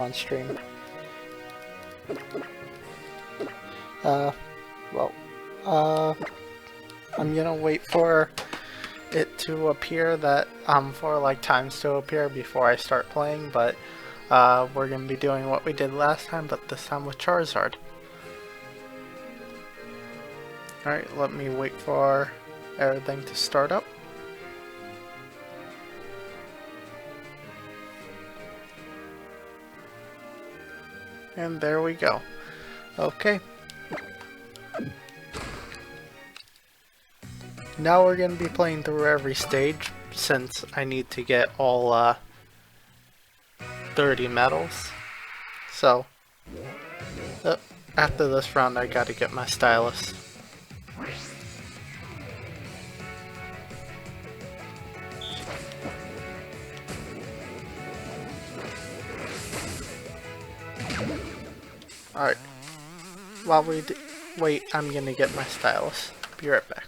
on stream. Uh, well, uh, I'm gonna wait for it to appear that, for like times to appear before I start playing, but, we're gonna be doing what we did last time, but this time with Charizard. Alright, let me wait for everything to start up. And there we go. Okay. Now we're going to be playing through every stage, since I need to get all 30 medals. So, after this round I gotta get my stylus. Alright, while we wait, I'm gonna get my stylus. Be right back.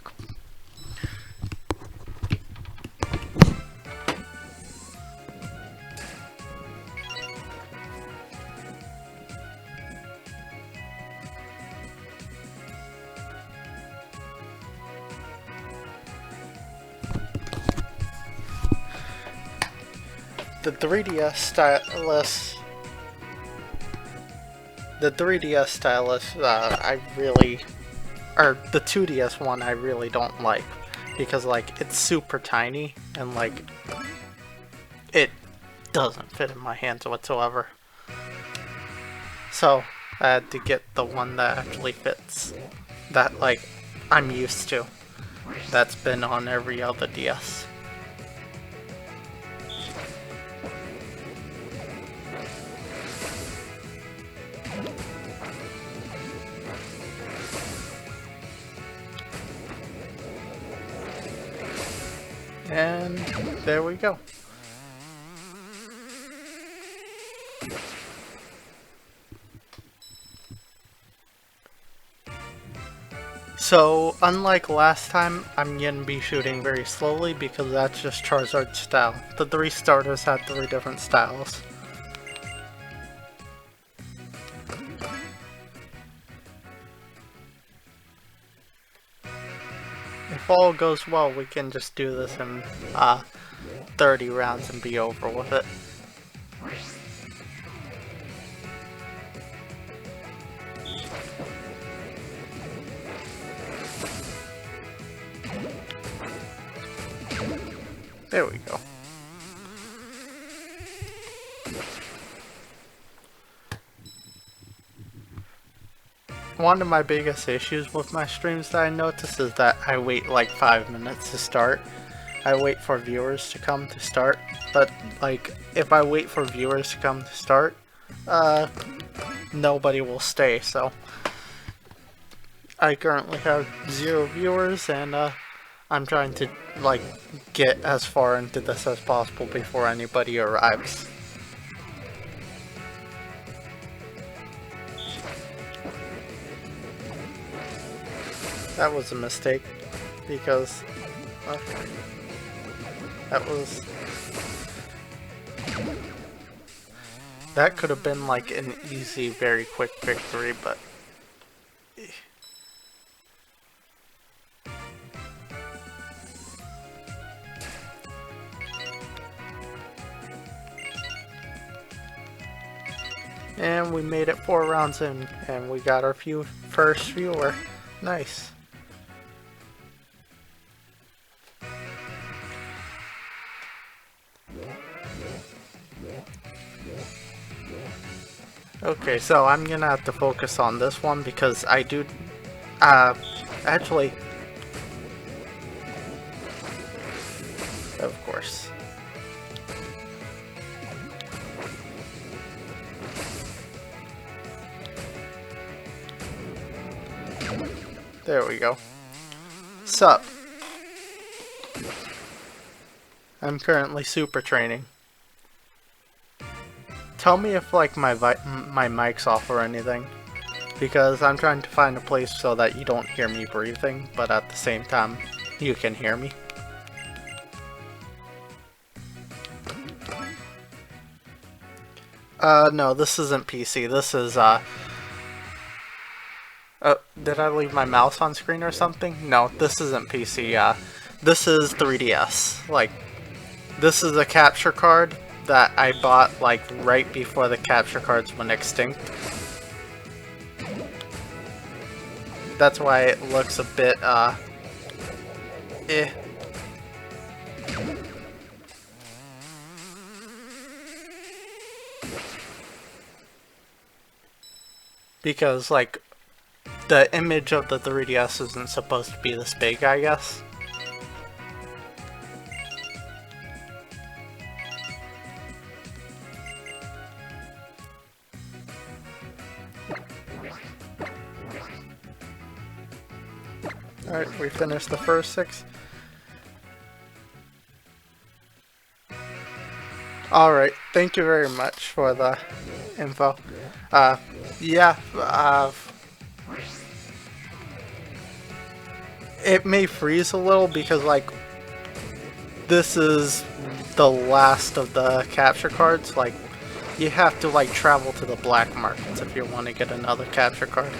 The 3DS stylus. The 3DS stylus, I really, or the 2DS one, I really don't like, because like it's super tiny and like it doesn't fit in my hands whatsoever. So I had to get the one that actually fits, that like I'm used to, that's been on every other DS. And there we go. So, unlike last time, I'm gonna be shooting very slowly because that's just Charizard's style. The 3 starters had 3 different styles. If all goes well, we can just do this in 30 rounds and be over with it. There we go. One of my biggest issues with my streams that I notice is that I wait like 5 minutes to start. I wait for viewers to come to start, but like if I wait for viewers to come to start, nobody will stay, so I currently have 0 viewers, and I'm trying to like get as far into this as possible before anybody arrives. That was a mistake, because that could have been like an easy, very quick victory, but and we made it 4 rounds in, and we got our first viewer. Nice. Okay, so I'm gonna have to focus on this one because I do, actually, of course. There we go. Sup? I'm currently super training. Tell me if like my mic's off or anything, because I'm trying to find a place so that you don't hear me breathing, but at the same time you can hear me. No, this isn't PC. This is, did I leave my mouse on screen or something? No, this isn't PC, this is 3DS. Like, this is a capture card that I bought, like, right before the capture cards went extinct. That's why it looks a bit, eh. Because, like, the image of the 3DS isn't supposed to be this big, I guess. Alright, we finished the first 6. Alright, thank you very much for the info. Yeah, it may freeze a little because, like, this is the last of the capture cards. Like, you have to, like, travel to the black markets if you want to get another capture card.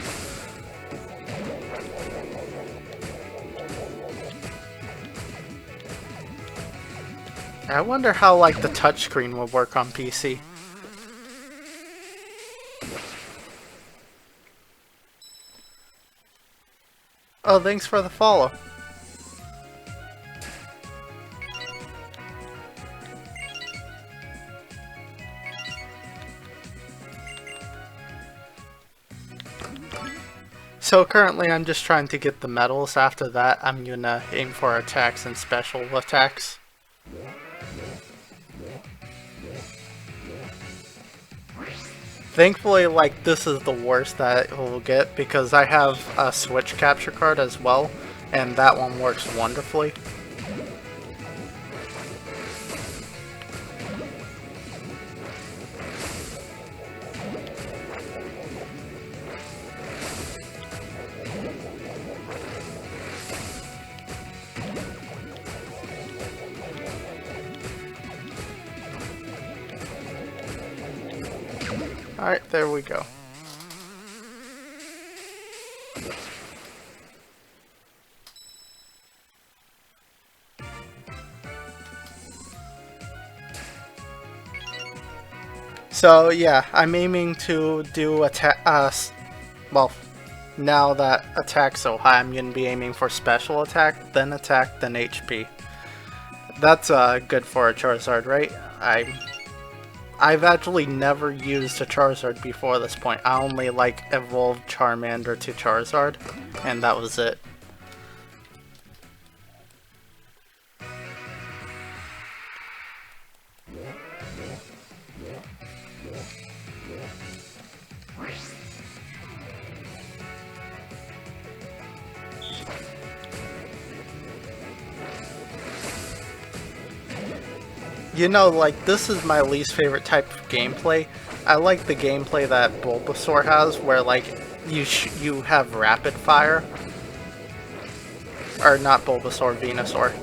I wonder how, like, the touchscreen will work on PC. Oh, thanks for the follow. So currently I'm just trying to get the medals. After that I'm gonna aim for attacks and special attacks. Thankfully, like, this is the worst that it will get because I have a Switch capture card as well, and that one works wonderfully. Alright, there we go. So yeah, I'm aiming to do attack, well, now that attack's so high, I'm gonna be aiming for special attack, then HP. That's good for a Charizard, right? I've actually never used a Charizard before this point. I only, like, evolved Charmander to Charizard, and that was it. You know, like, this is my least favorite type of gameplay. I like the gameplay that Bulbasaur has, where, like, you have rapid fire. Or not Bulbasaur, Venusaur.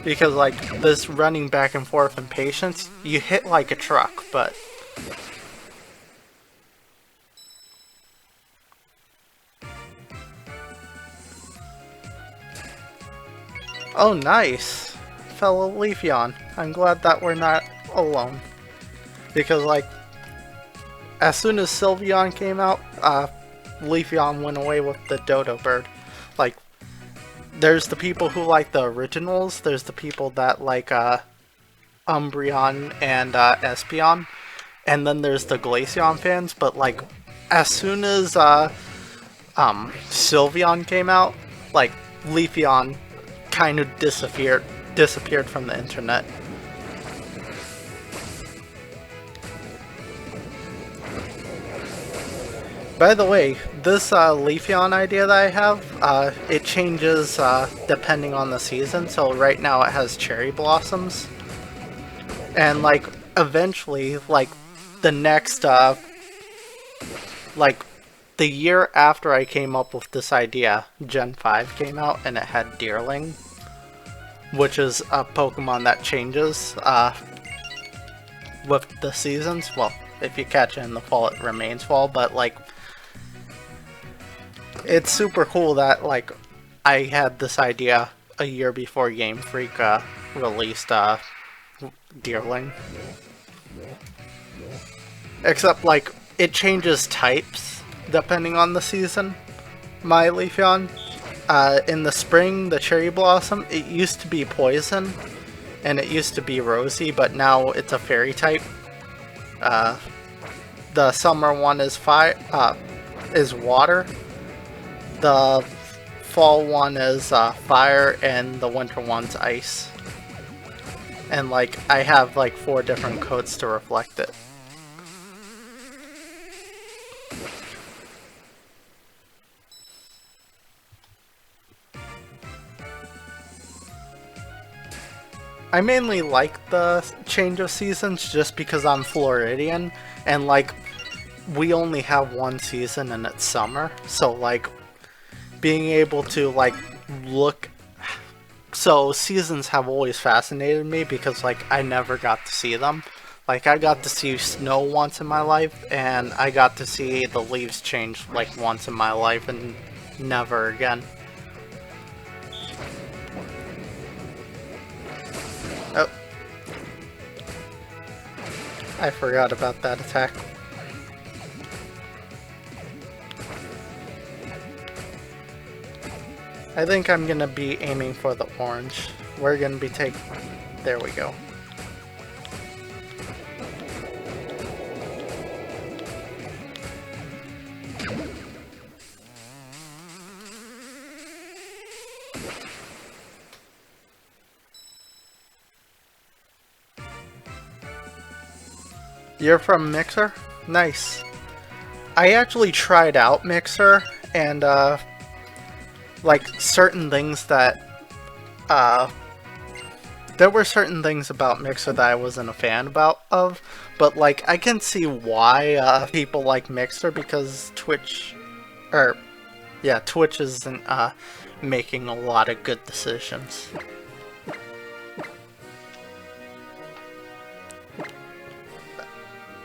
Because, like, this running back and forth in patience, you hit like a truck, but... Oh, nice! Fellow Leafeon. I'm glad that we're not alone. Because, like, as soon as Sylveon came out, Leafeon went away with the Dodo Bird. Like, there's the people who like the originals, there's the people that like, Umbreon and, Espeon, and then there's the Glaceon fans, but, like, as soon as, Sylveon came out, like, Leafeon kind of disappeared from the internet. By the way, this Leafeon idea that I have, it changes depending on the season. So right now it has cherry blossoms, and like eventually, like the next, like the year after I came up with this idea, Gen 5 came out and it had Deerling, which is a Pokemon that changes. with the seasons. Well, if you catch it in the fall, it remains fall, but like, it's super cool that like I had this idea a year before Game Freak released Deerling. Except like it changes types depending on the season. My Leafeon, in the spring, the Cherry Blossom, it used to be poison, and it used to be rosy, but now it's a fairy type. The summer one is water. The fall one is fire, and the winter one's ice. And like I have like 4 different coats to reflect it. I mainly like the change of seasons just because I'm Floridian, and like we only have one season and it's summer, so like being able to like look, so seasons have always fascinated me because like I never got to see them. Like I got to see snow once in my life, and I got to see the leaves change like once in my life and never again. Oh. I forgot about that attack. I think I'm gonna be aiming for the orange. We're gonna be taking... There we go. You're from Mixer? Nice. I actually tried out Mixer, and like certain things that there were certain things about Mixer that I wasn't a fan of, but like I can see why people like Mixer, because Twitch isn't making a lot of good decisions.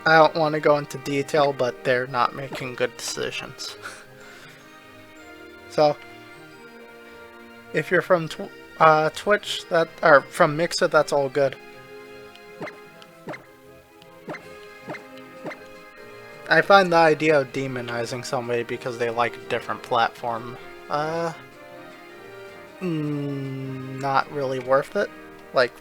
I don't want to go into detail, but they're not making good decisions. So, if you're from Twitch, or from Mixer, that's all good. I find the idea of demonizing somebody because they like a different platform, not really worth it. Like,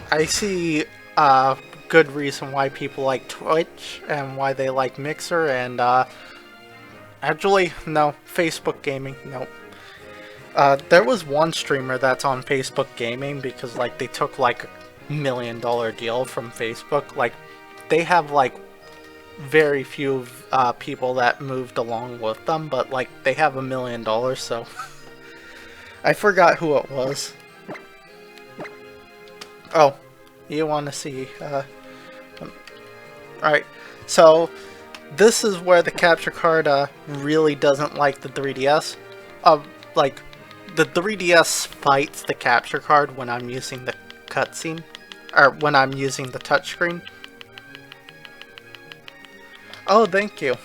I see a good reason why people like Twitch and why they like Mixer, and actually, no, Facebook Gaming, no. There was one streamer that's on Facebook Gaming because like they took like $1 million deal from Facebook. Like they have like very few people that moved along with them, but like they have $1 million, so I forgot who it was. Oh, you want to see, alright, so this is where the capture card really doesn't like the 3DS. Like, the 3DS fights the capture card when I'm using the cutscene, or when I'm using the touchscreen. Oh, thank you.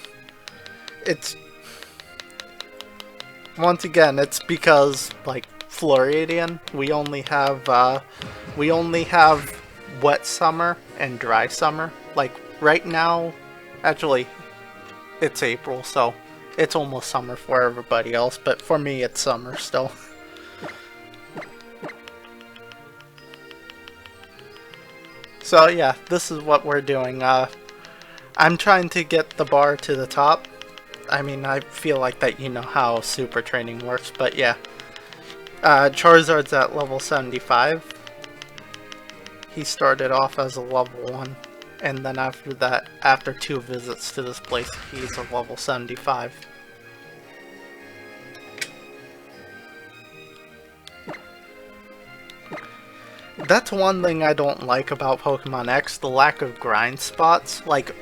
It's, once again, it's because, like, Floridian, we only have wet summer and dry summer. Like, right now, actually, it's April, so it's almost summer for everybody else, but for me, it's summer still. So yeah, this is what we're doing. I'm trying to get the bar to the top. I mean, I feel like that you know how super training works, but yeah. Charizard's at level 75. He started off as a level 1, and then after that, after 2 visits to this place, he's a level 75. That's one thing I don't like about Pokemon X, the lack of grind spots. Like,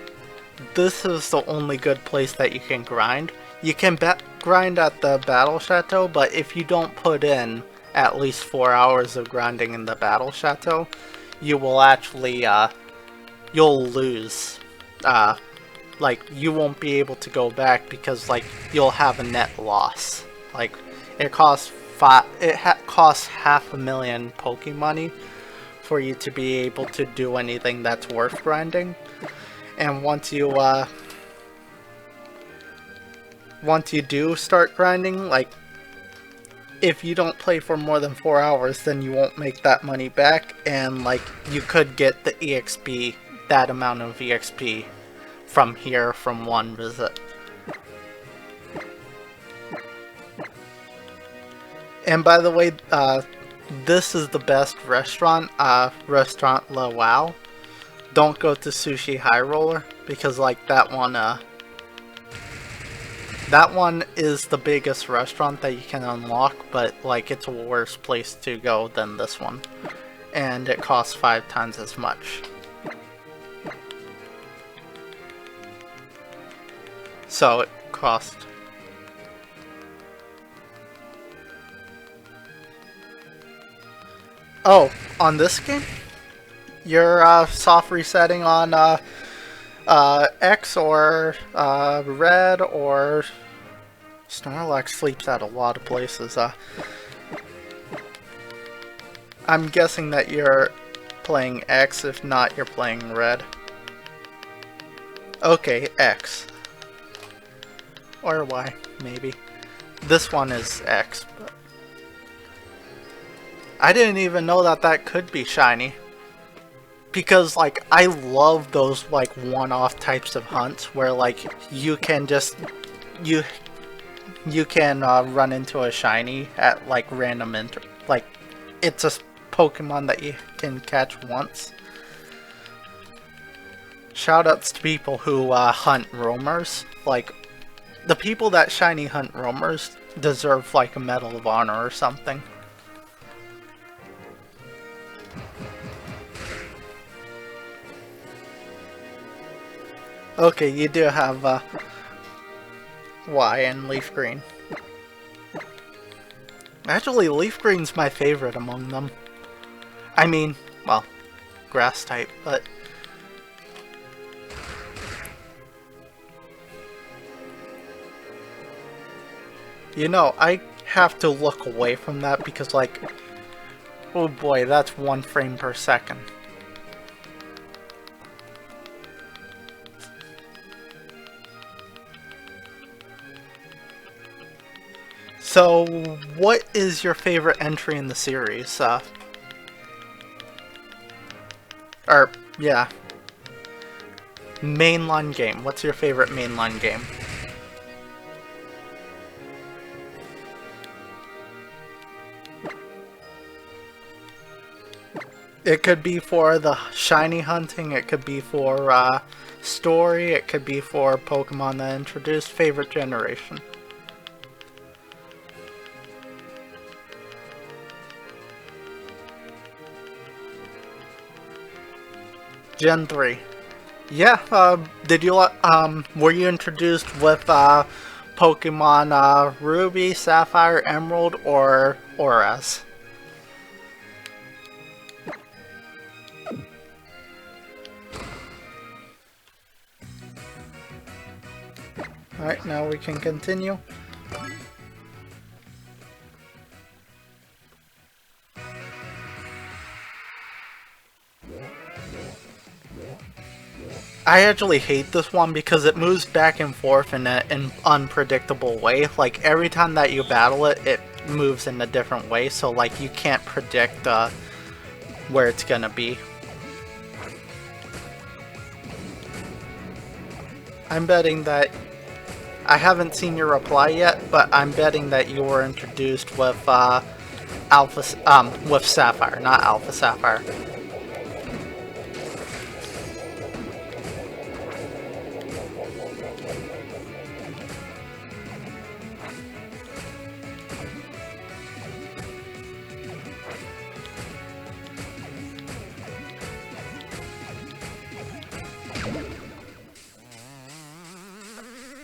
this is the only good place that you can grind. You can grind at the Battle Chateau, but if you don't put in at least 4 hours of grinding in the Battle Chateau, you will actually, you'll lose. Like, you won't be able to go back because, like, you'll have a net loss. Like, it costs costs 500,000 Pokemoney for you to be able to do anything that's worth grinding. And once you do start grinding, like, if you don't play for more than 4 hours, then you won't make that money back, and, like, you could get the EXP, that amount of EXP from here from one visit. And by the way, this is the best restaurant, Restaurant La Wow. Don't go to Sushi High Roller, because, like, that one is the biggest restaurant that you can unlock, but, like, it's a worse place to go than this one. And it costs 5 times as much. So it cost... Oh, on this game? You're soft resetting on X or Red, or Snorlax sleeps at a lot of places. I'm guessing that you're playing X, if not you're playing Red. Okay, X. Or Y, maybe. This one is X, but I didn't even know that that could be shiny. Because, like, I love those, like, one-off types of hunts where, like, you can just... You can run into a shiny at, like, random like, it's a Pokemon that you can catch once. Shoutouts to people who hunt roamers. Like, the people that shiny hunt roamers deserve, like, a Medal of Honor or something. Okay, you do have Y and Leaf Green. Actually, Leaf Green's my favorite among them. I mean, well, grass type, but... You know, I have to look away from that because, like... Oh boy, that's 1 frame per second. So, what is your favorite entry in the series? Yeah. Mainline game. What's your favorite mainline game? It could be for the shiny hunting, it could be for story, it could be for Pokemon that introduced. Favorite generation? Gen 3. Yeah, did you, were you introduced with, Pokemon, Ruby, Sapphire, Emerald, or Auras? Alright, now we can continue. I actually hate this one because it moves back and forth in an unpredictable way. Like, every time that you battle it, it moves in a different way, so, like, you can't predict where it's gonna be. I'm betting that... I haven't seen your reply yet, but I'm betting that you were introduced with with Sapphire, not Alpha Sapphire.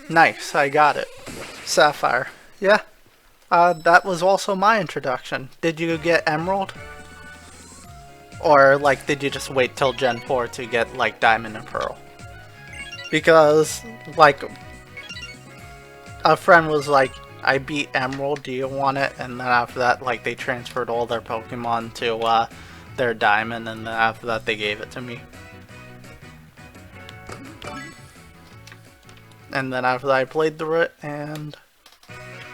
Nice, I got it. Sapphire. Yeah. That was also my introduction. Did you get Emerald? Or, like, did you just wait till Gen 4 to get, like, Diamond and Pearl? Because, like, a friend was like, I beat Emerald, do you want it? And then after that, like, they transferred all their Pokemon to, their Diamond, and then after that they gave it to me. And then after that I played through it, and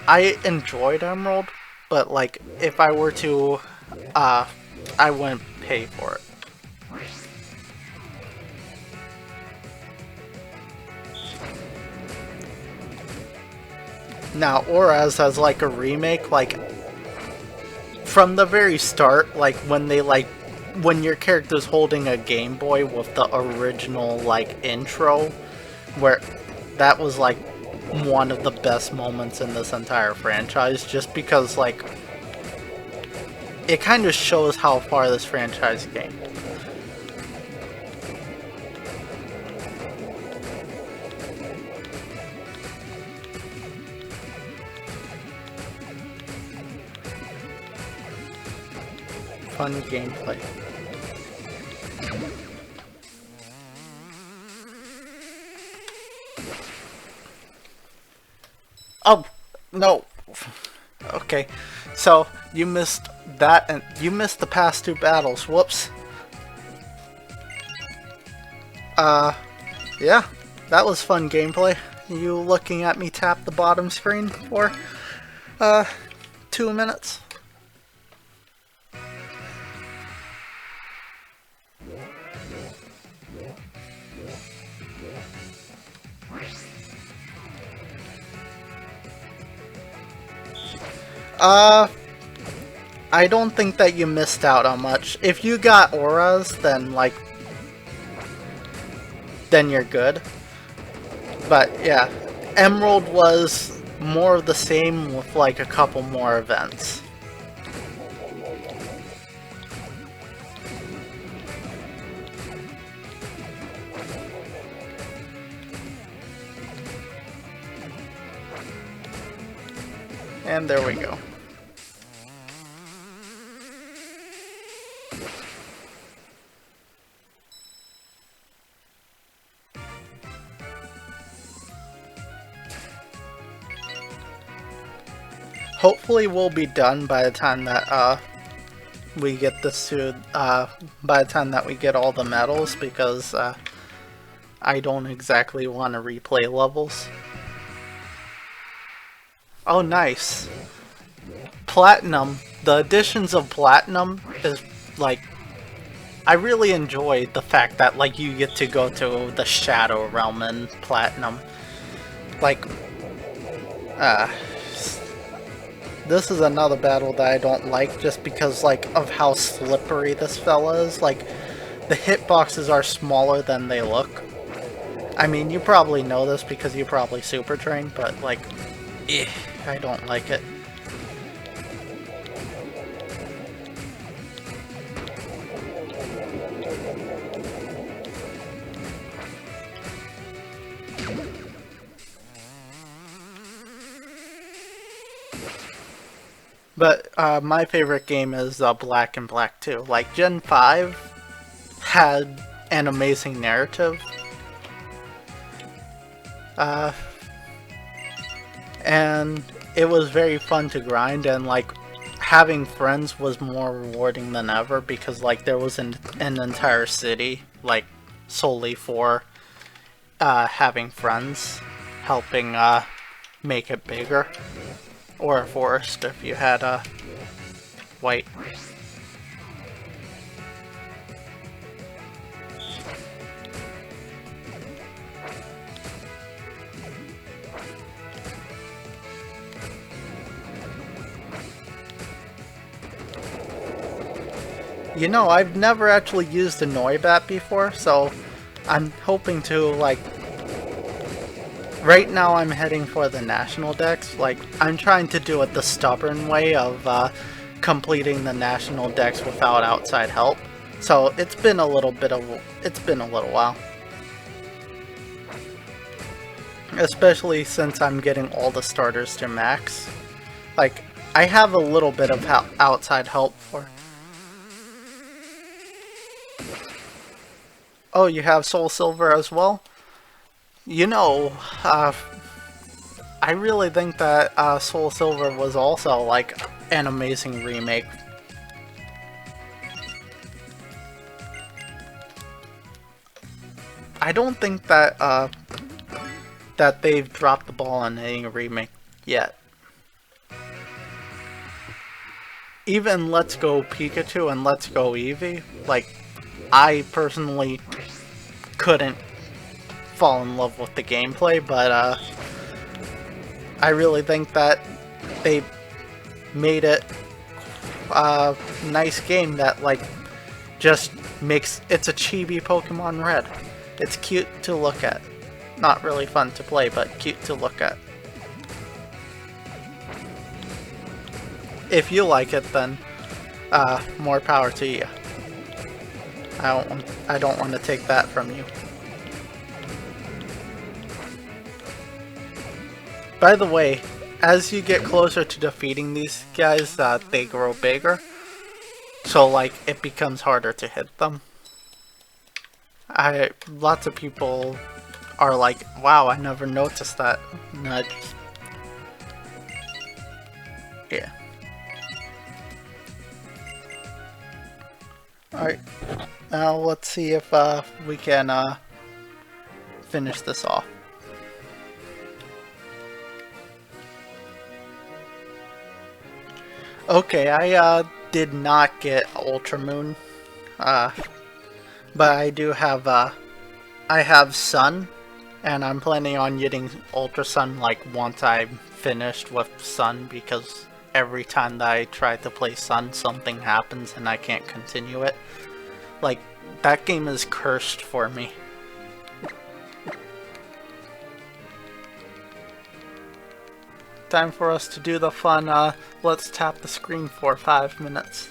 I enjoyed Emerald, but, like, if I were to, I wouldn't pay for it. Now, Auras has, like, a remake, like, from the very start, like, when they, like, when your character's holding a Game Boy with the original, like, intro, where that was, like, one of the best moments in this entire franchise, just because, like, it kind of shows how far this franchise came. Fun gameplay. Oh, no. Okay, so you missed that, and you missed the past two battles. Whoops. Yeah, that was fun gameplay. You looking at me tap the bottom screen for, 2 minutes? I don't think that you missed out on much. If you got auras, then, like, then you're good. But, yeah, Emerald was more of the same with, like, a couple more events. And there we go. Hopefully we'll be done by the time that we get this to by the time that we get all the medals, because I don't exactly want to replay levels. Oh, nice. Platinum. The additions of Platinum is, like, I really enjoy the fact that, like, you get to go to the Shadow Realm in Platinum. Like, this is another battle that I don't like just because, like, of how slippery this fella is. Like, the hitboxes are smaller than they look. I mean, you probably know this because you probably super trained, but, like, I don't like it. But my favorite game is Black and Black 2. Like, Gen 5 had an amazing narrative. And it was very fun to grind, and, like, having friends was more rewarding than ever because, like, there was an entire city, like, solely for having friends, helping make it bigger. Or a forest if you had a white. You know, I've never actually used a Noibat before, so I'm hoping to, like, right now I'm heading for the national dex. Like, I'm trying to do it the stubborn way of completing the national dex without outside help. So it's been a little while. Especially since I'm getting all the starters to max. Like, I have a little bit of outside help for... Oh, you have Soul Silver as well? You know, I really think that Soul Silver was also, like, an amazing remake. I don't think that, that they've dropped the ball on any remake yet. Even Let's Go Pikachu and Let's Go Eevee, like, I personally couldn't fall in love with the gameplay, but I really think that they made it a nice game that, like, just makes... It's a chibi Pokemon Red. It's cute to look at. Not really fun to play, but cute to look at. If you like it, then more power to you. I don't want to take that from you. By the way, as you get closer to defeating these guys, they grow bigger. So, like, it becomes harder to hit them. Lots of people are like, wow, I never noticed that. Nudge. Yeah. Alright. Now let's see if we can finish this off. Okay, I did not get Ultra Moon, but I do have I have Sun, and I'm planning on getting Ultra Sun like once I'm finished with Sun, because every time that I try to play Sun, something happens and I can't continue it. Like, that game is cursed for me. Time for us to do the fun, let's tap the screen for 5 minutes.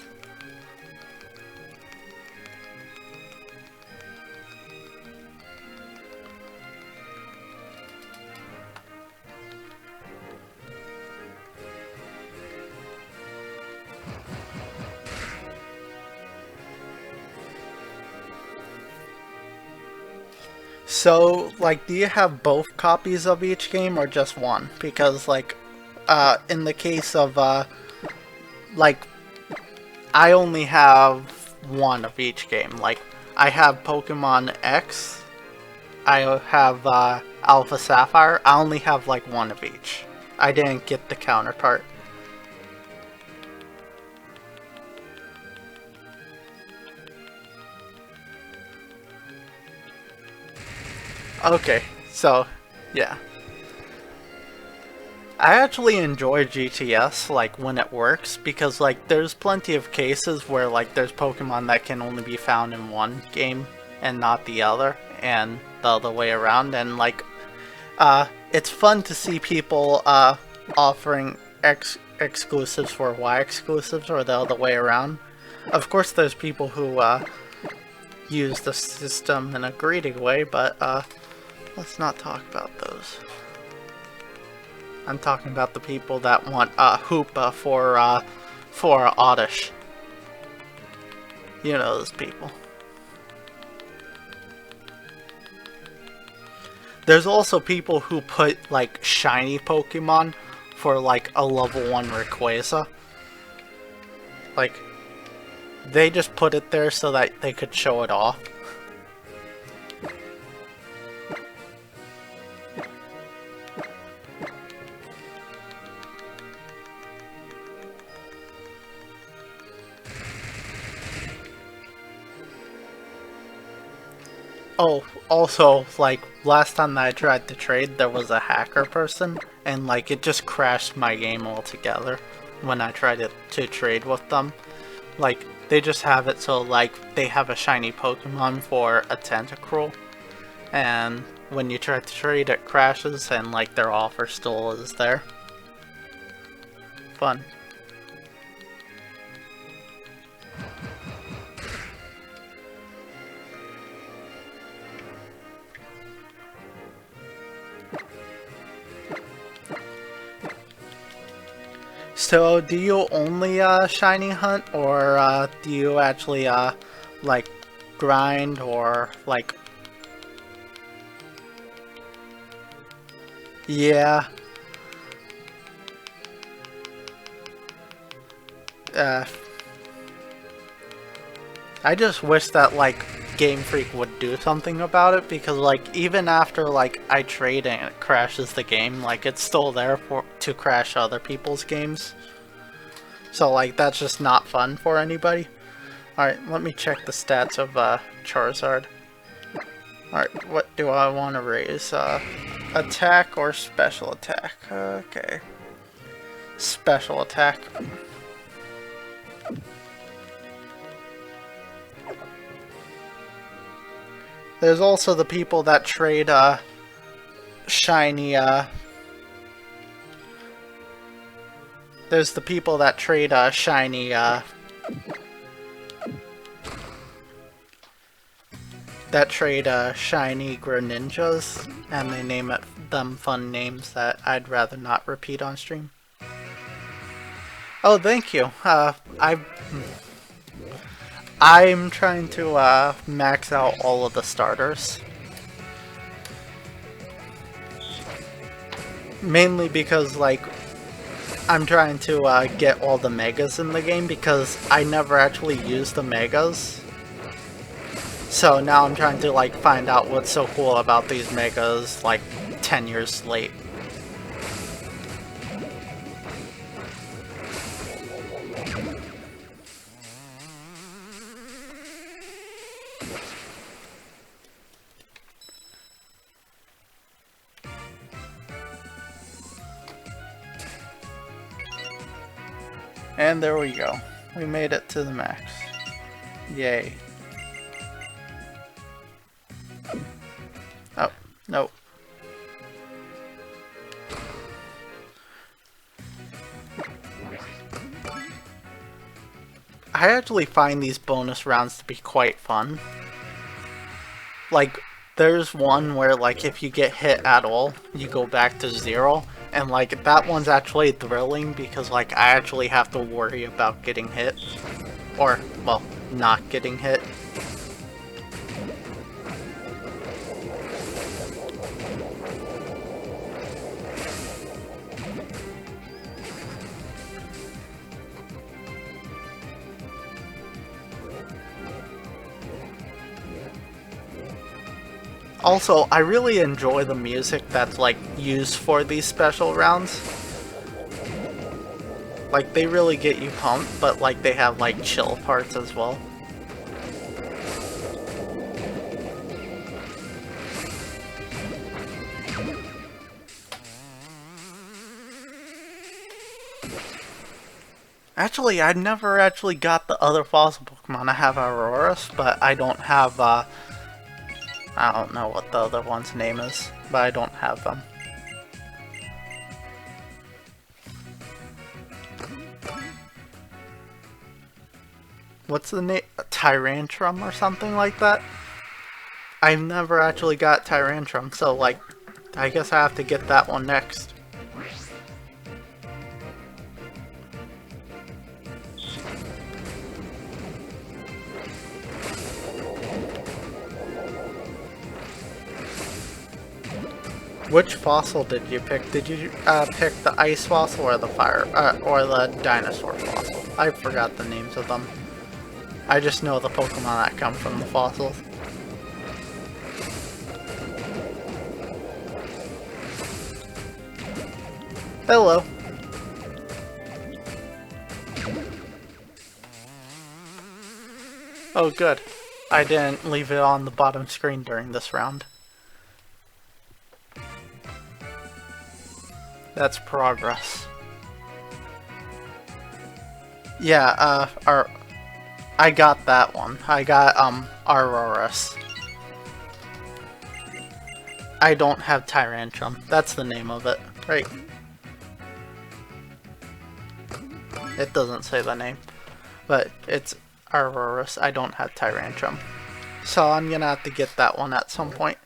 So, like, do you have both copies of each game or just one? Because, like, in the case of, like, I only have one of each game. Like, I have Pokemon X, I have, Alpha Sapphire, I only have, like, one of each. I didn't get the counterpart. Okay, so, yeah. I actually enjoy GTS, like, when it works, because, like, there's plenty of cases where, like, there's Pokemon that can only be found in one game and not the other, and the other way around, and, like, it's fun to see people, offering exclusives for Y exclusives, or the other way around. Of course, there's people who, use the system in a greedy way, but, let's not talk about those. I'm talking about the people that want Hoopa for Oddish. You know those people. There's also people who put, like, shiny Pokemon for, like, a level 1 Rayquaza. Like, they just put it there so that they could show it off. Oh, also, like, last time that I tried to trade, there was a hacker person, and, like, it just crashed my game altogether when I tried to trade with them. Like, they just have it so, like, they have a shiny Pokemon for a Tentacruel, and when you try to trade, it crashes, and, like, their offer still is there. Fun. So, do you only shiny hunt, or do you actually like grind, or like? Yeah. Uh, I just wish that like Game Freak would do something about it, because like even after like I trade and it crashes the game, like it's still there for to crash other people's games. So like that's just not fun for anybody. Alright, let me check the stats of Charizard. Alright, what do I want to raise? Attack or special attack? Okay. Special attack. There's also the people that trade shiny there's the people that trade shiny shiny Greninjas, and they name them fun names that I'd rather not repeat on stream. Oh, thank you. I'm trying to max out all of the starters. Mainly because, like, I'm trying to get all the megas in the game, because I never actually used the megas. So now I'm trying to, like, find out what's so cool about these megas, like, 10 years late. And there we go. We made it to the max. Yay. Oh, no. I actually find these bonus rounds to be quite fun. Like, there's one where, like, if you get hit at all, you go back to 0. And, like, that one's actually thrilling because, like, I actually have to worry about getting hit. Or, well, not getting hit. Also, I really enjoy the music that's, like, used for these special rounds. Like, they really get you pumped, but, like, they have, like, chill parts as well. Actually, I never actually got the other fossil Pokemon. I have Auroras, but I don't have, I don't know what the other one's name is, but I don't have them. What's the name? Tyrantrum or something like that? I've never actually got Tyrantrum, so like, I guess I have to get that one next. Which fossil did you pick? Did you pick the ice fossil or the fire, or the dinosaur fossil? I forgot the names of them. I just know the Pokemon that come from the fossils. Hello. Oh good. I didn't leave it on the bottom screen during this round. That's progress. Yeah, I got that one. I got, Auroras. I don't have Tyrantrum. That's the name of it, right? It doesn't say the name, but it's Auroras. I don't have Tyrantrum. So I'm gonna have to get that one at some point.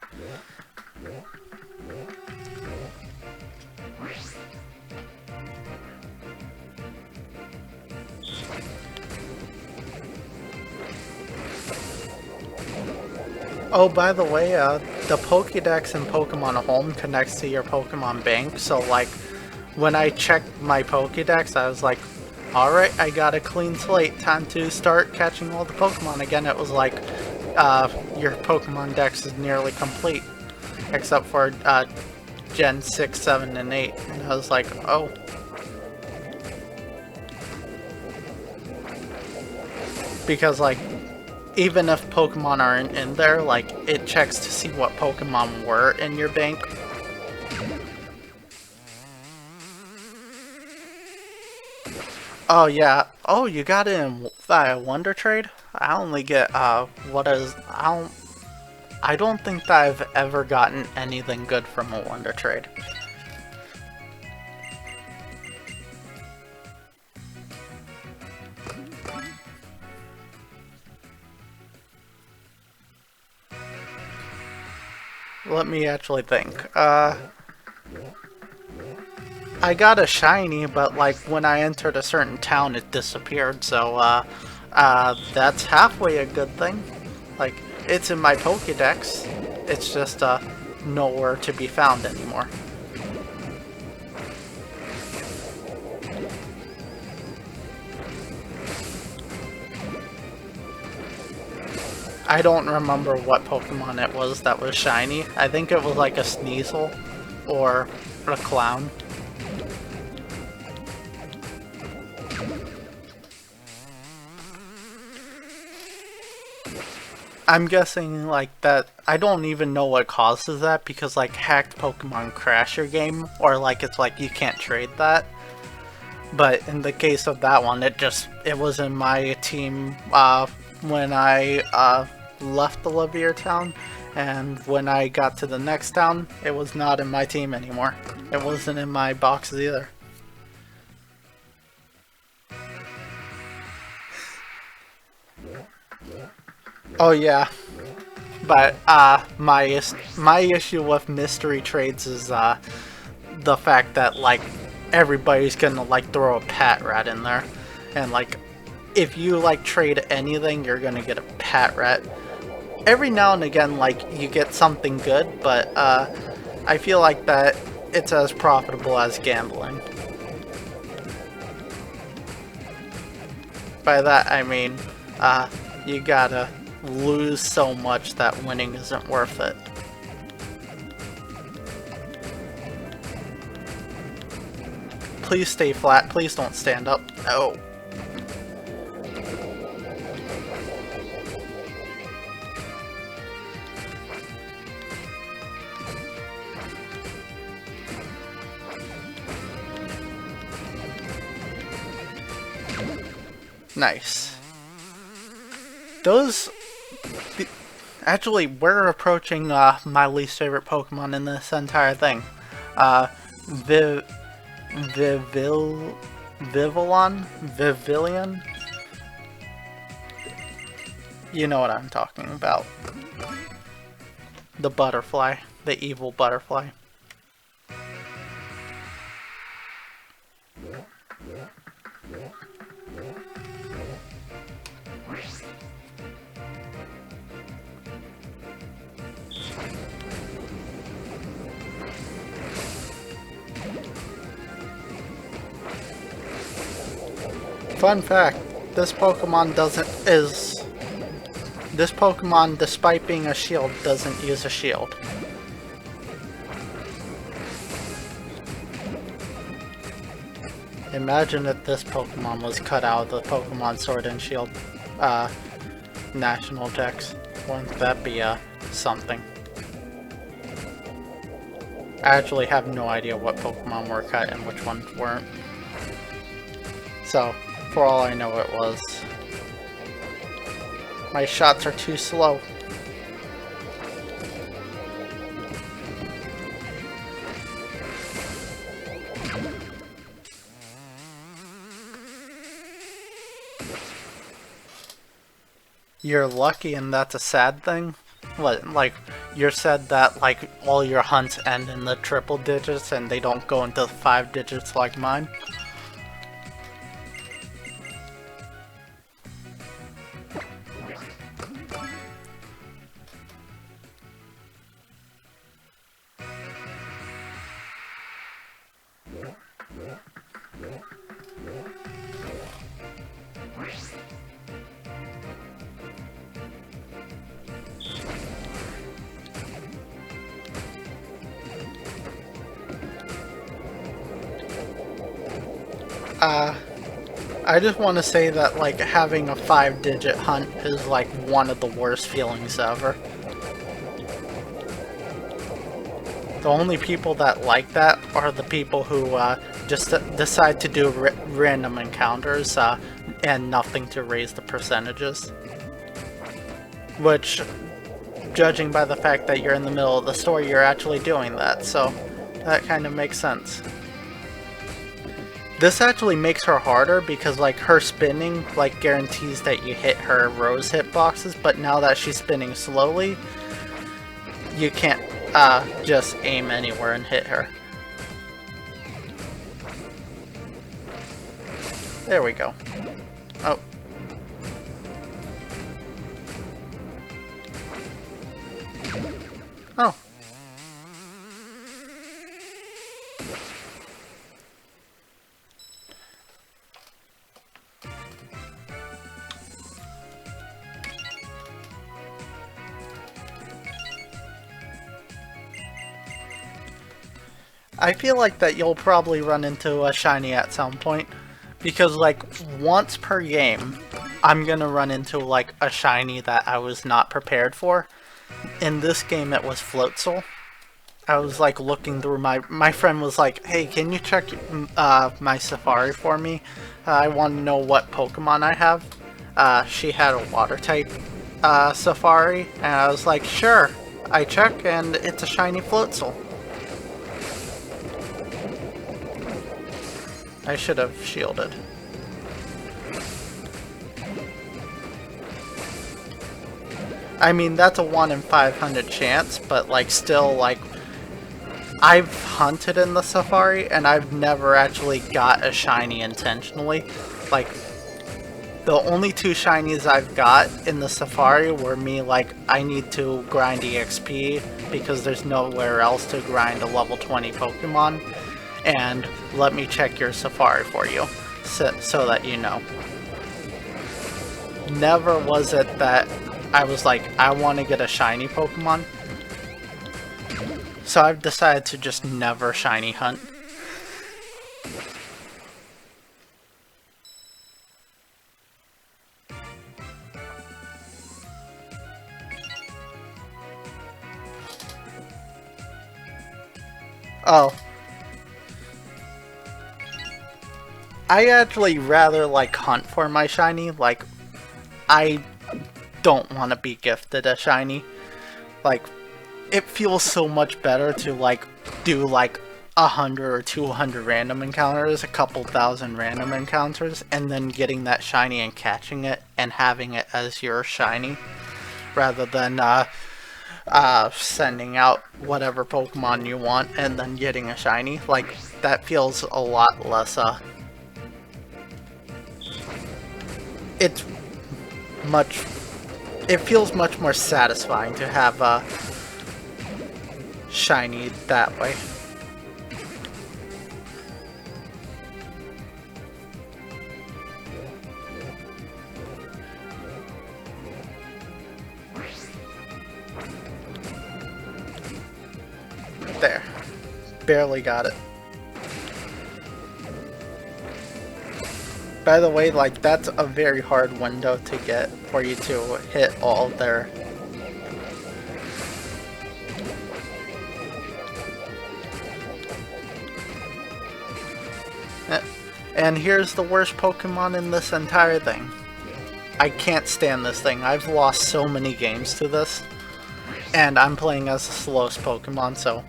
Oh, by the way, the Pokédex in Pokemon Home connects to your Pokemon Bank, so like, when I checked my Pokédex, I was like, alright, I got a clean slate, time to start catching all the Pokemon again. It was like, your Pokemon Dex is nearly complete, except for, Gen 6, 7, and 8, and I was like, oh. Because, like, even if Pokemon aren't in there, like, it checks to see what Pokemon were in your bank. Oh, yeah. Oh, you got it in via Wonder Trade? I only get, I don't think that I've ever gotten anything good from a Wonder Trade. Let me actually think. I got a shiny, but like when I entered a certain town it disappeared, so that's halfway a good thing. Like, it's in my Pokédex, it's just nowhere to be found anymore. I don't remember what Pokemon it was that was shiny. I think it was like a Sneasel or a Clown. I'm guessing like that. I don't even know what causes that because like hacked Pokemon crash your game, or like it's like you can't trade that. But in the case of that one, it was in my team when I left the Levier town, and when I got to the next town, it was not in my team anymore. It wasn't in my boxes either. Oh yeah, but my issue with mystery trades is the fact that like everybody's gonna like throw a Pat Rat in there, and like if you like trade anything, you're gonna get a Pat Rat. Every now and again, like you get something good, but I feel like that it's as profitable as gambling. By that I mean you gotta lose so much that winning isn't worth it. Please stay flat, please don't stand up. No. Nice. Actually, we're approaching my least favorite Pokemon in this entire thing. Vivillon? You know what I'm talking about. The butterfly. The evil butterfly. Fun fact, this Pokemon despite being a shield, doesn't use a shield. Imagine if this Pokemon was cut out of the Pokemon Sword and Shield national decks. Wouldn't that be something? I actually have no idea what Pokemon were cut and which ones weren't. So, for all I know, it was. My shots are too slow. You're lucky and that's a sad thing? What, like, you're sad that, like, all your hunts end in the triple digits and they don't go into 5 digits like mine? I just want to say that, like, having a 5-digit hunt is, like, one of the worst feelings ever. The only people that like that are the people who just decide to do random encounters and nothing to raise the percentages. Which, judging by the fact that you're in the middle of the story, you're actually doing that, so that kind of makes sense. This actually makes her harder because, like, her spinning, like, guarantees that you hit her rose hitboxes, but now that she's spinning slowly, you can't just aim anywhere and hit her. There we go. Oh. Oh. I feel like that you'll probably run into a shiny at some point, because like once per game, I'm gonna run into like a shiny that I was not prepared for. In this game it was Floatzel. I was like looking through my friend was like, hey, can you check my Safari for me? I want to know what Pokemon I have. She had a water type Safari, and I was like, sure. I check and it's a shiny Floatzel. I should have shielded. I mean, that's a 1 in 500 chance, but like still, like, I've hunted in the Safari and I've never actually got a shiny intentionally. Like, the only 2 shinies I've got in the Safari were me like, I need to grind EXP because there's nowhere else to grind a level 20 Pokemon. And let me check your Safari for you, so that you know. Never was it that I was like, I want to get a shiny Pokemon. So I've decided to just never shiny hunt. Oh. I actually rather like hunt for my shiny. Like, I don't want to be gifted a shiny. Like, it feels so much better to like do like 100 or 200 random encounters, a couple thousand random encounters, and then getting that shiny and catching it and having it as your shiny, rather than sending out whatever Pokemon you want and then getting a shiny. Like, that feels a lot less it feels much more satisfying to have a shiny that way. There. Barely got it. By the way, like, that's a very hard window to get for you to hit all their... And here's the worst Pokemon in this entire thing. I can't stand this thing. I've lost so many games to this. And I'm playing as the slowest Pokemon, so...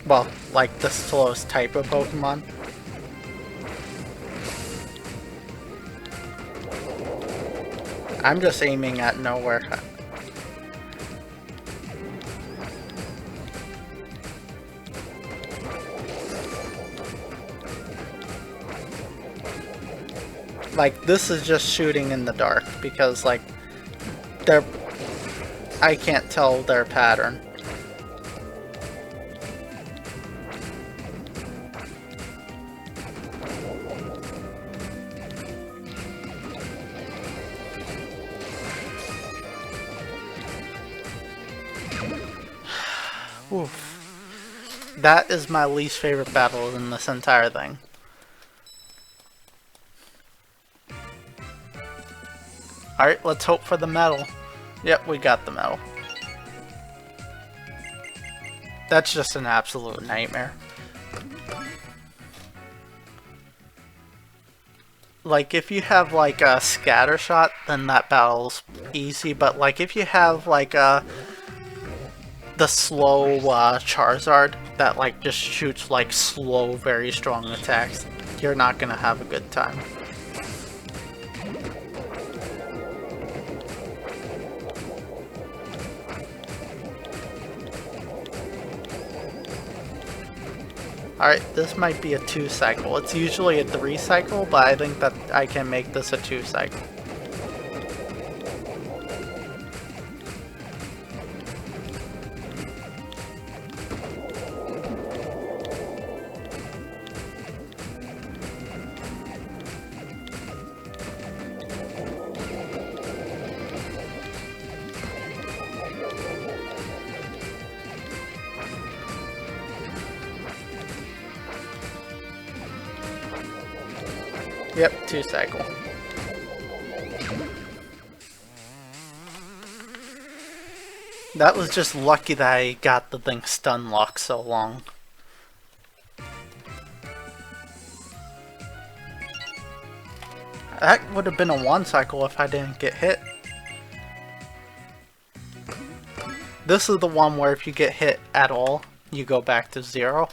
Well, like, the slowest type of Pokemon. I'm just aiming at nowhere. Like, this is just shooting in the dark because, like, I can't tell their pattern. Oof. That is my least favorite battle in this entire thing. Alright, let's hope for the medal. Yep, we got the medal. That's just an absolute nightmare. Like, if you have, like, a scatter shot, then that battle's easy, but, like, if you have, like, the slow, Charizard that, like, just shoots, like, slow, very strong attacks, you're not gonna have a good time. Alright, this might be a 2-cycle. It's usually a 3-cycle, but I think that I can make this a 2-cycle. Yep, 2-cycle. That was just lucky that I got the thing stun locked so long. That would have been a 1-cycle if I didn't get hit. This is the one where if you get hit at all, you go back to 0.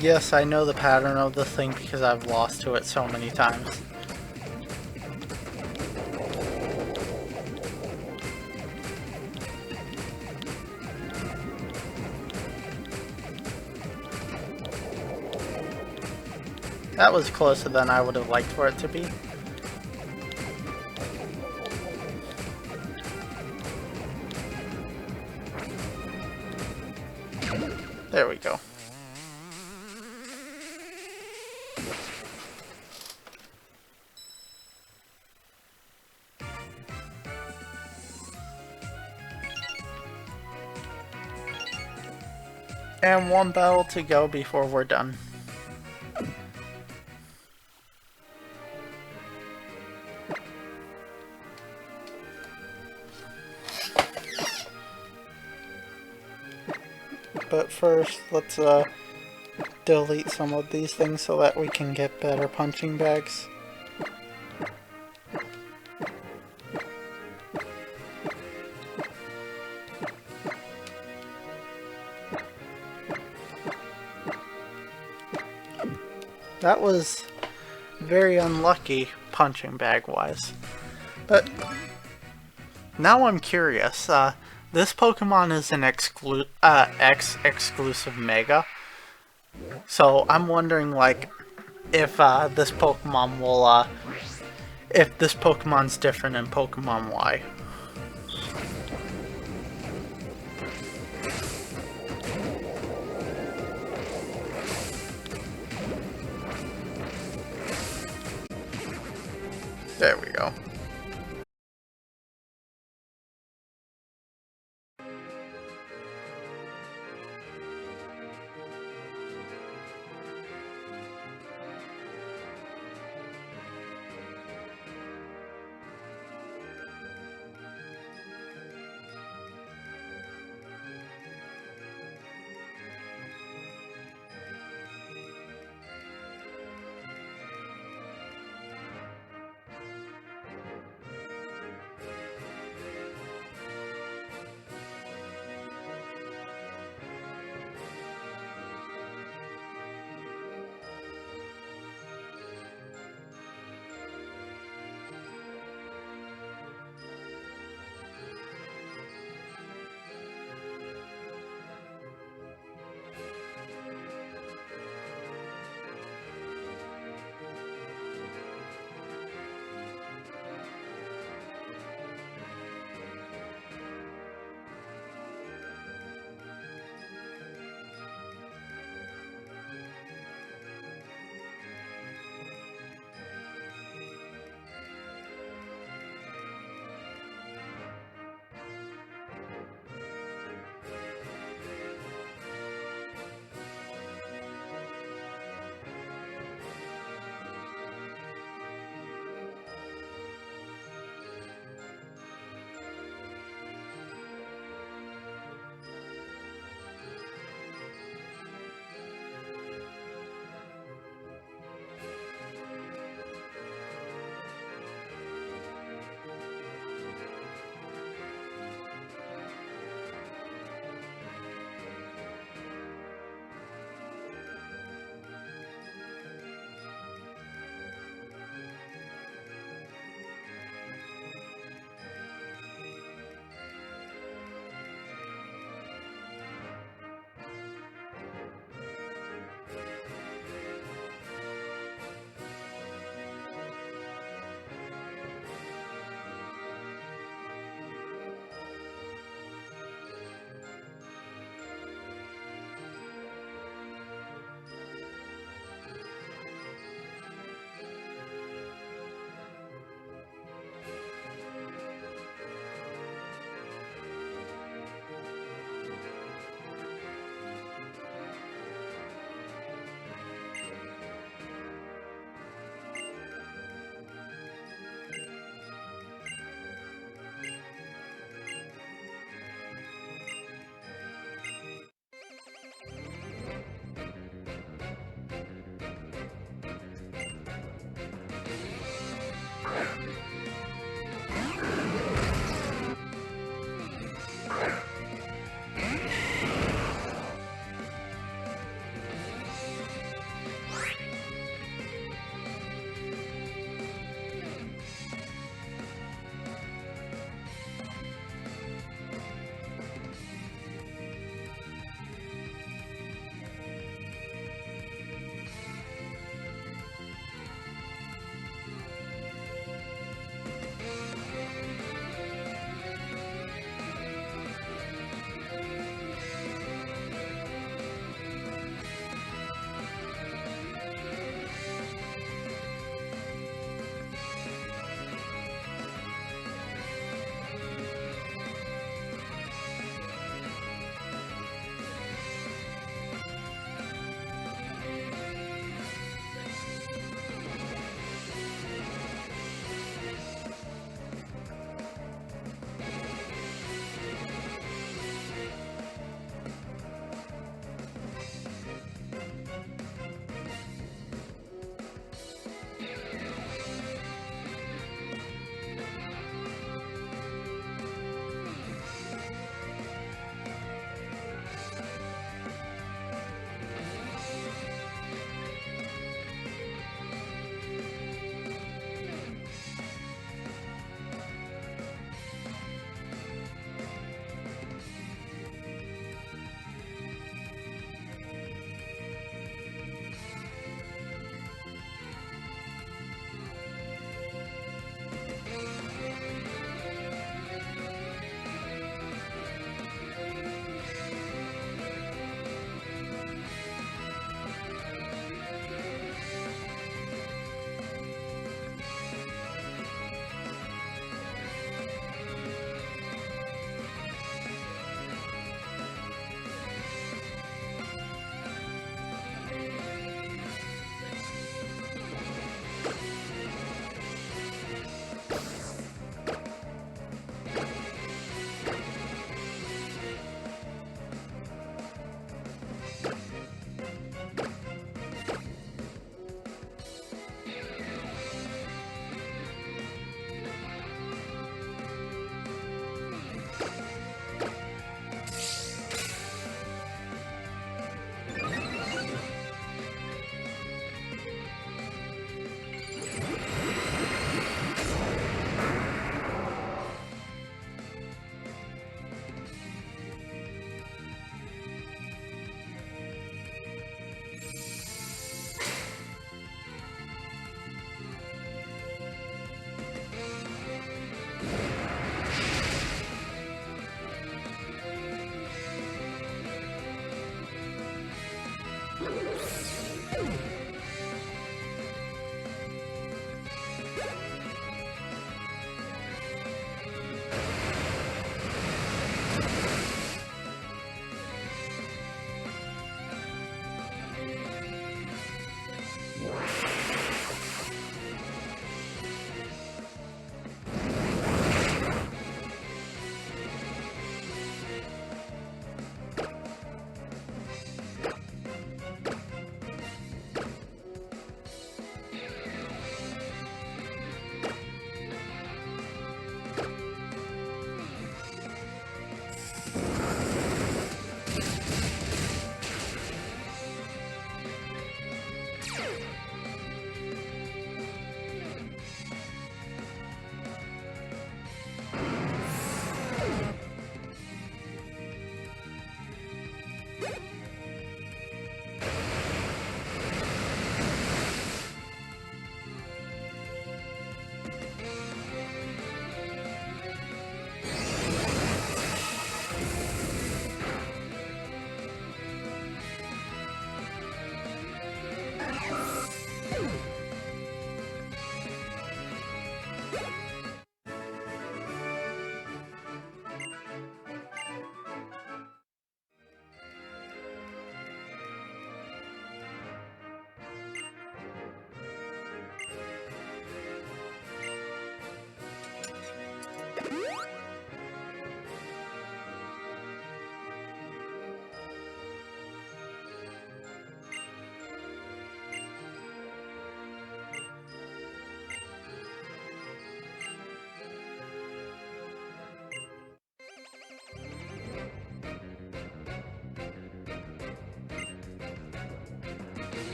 Yes, I know the pattern of the thing because I've lost to it so many times. That was closer than I would have liked for it to be. There we go. And one battle to go before we're done. But first, let's delete some of these things so that we can get better punching bags. That was very unlucky punching bag wise. But now I'm curious. This Pokemon is an X-exclusive Mega. So I'm wondering, like, if this Pokemon will, if this Pokemon's different in Pokemon Y. There we go.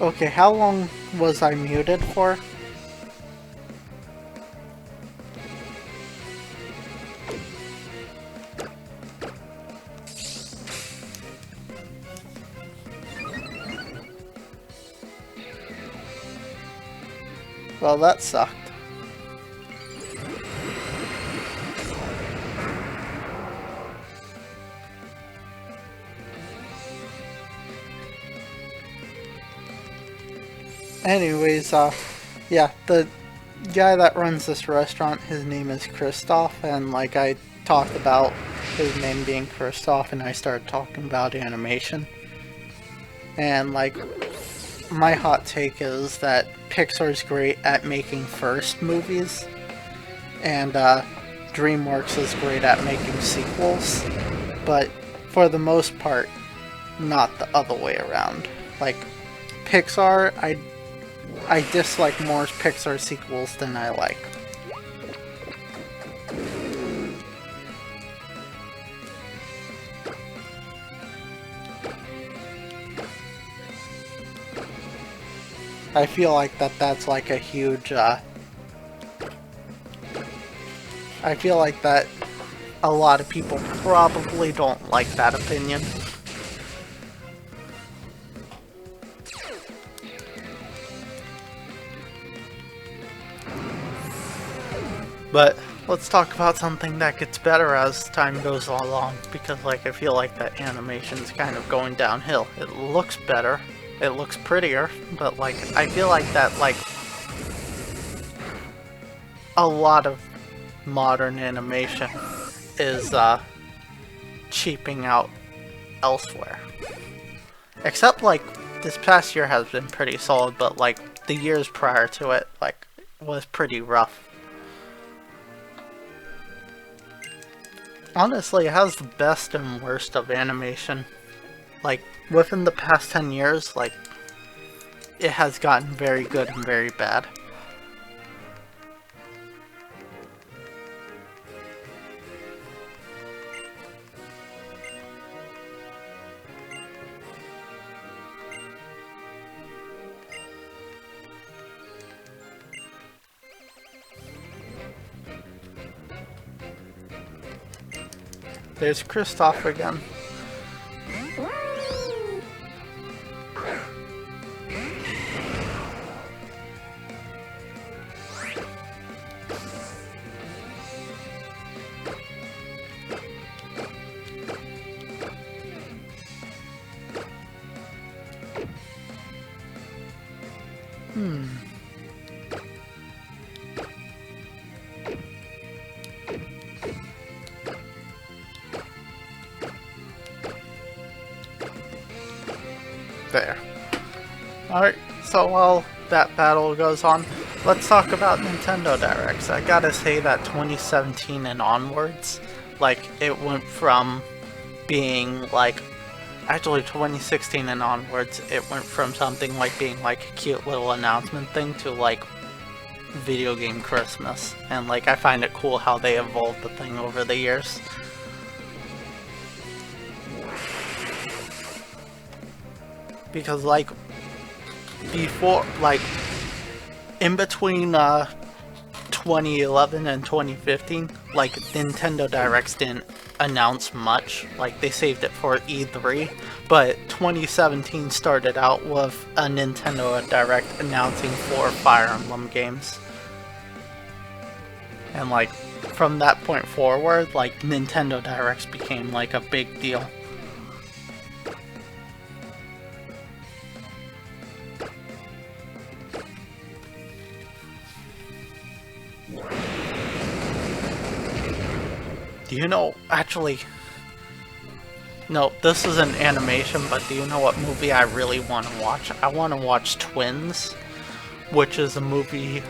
Okay, how long was I muted for? Well, that sucked. Anyways, yeah, the guy that runs this restaurant, his name is Christoph, and like I talked about his name being Christoph, and I started talking about animation. And like, my hot take is that Pixar's great at making first movies, and DreamWorks is great at making sequels, but for the most part, not the other way around. Like, Pixar, I dislike more Pixar sequels than I like. I feel like that's like a huge, I feel like that a lot of people probably don't like that opinion. But let's talk about something that gets better as time goes along, because like I feel like that animation's kind of going downhill. It looks better, it looks prettier, but like I feel like that like a lot of modern animation is cheaping out elsewhere. Except like this past year has been pretty solid, but like the years prior to it like was pretty rough. Honestly, it has the best and worst of animation. Like, within the past 10 years, like, it has gotten very good and very bad. There's Kristoff again. There. Alright, so while that battle goes on, let's talk about Nintendo Directs. I gotta say that 2017 and onwards, like, it went from being like, actually 2016 and onwards, it went from something like being like a cute little announcement thing to like video game Christmas. And like, I find it cool how they evolved the thing over the years. Because like before, like in between 2011 and 2015, like Nintendo Directs didn't announce much. Like they saved it for E3, but 2017 started out with a Nintendo Direct announcing 4 Fire Emblem games. And like from that point forward, like Nintendo Directs became like a big deal. Do you know, actually, no, this is an animation, but do you know what movie I really want to watch? I want to watch Twins, which is a movie,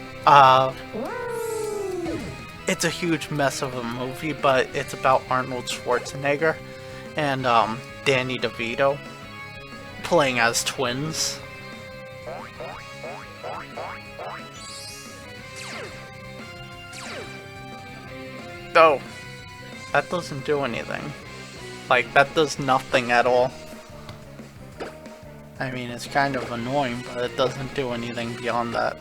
it's a huge mess of a movie, but it's about Arnold Schwarzenegger and Danny DeVito playing as twins. Oh. That doesn't do anything. Like, that does nothing at all. I mean, it's kind of annoying, but it doesn't do anything beyond that.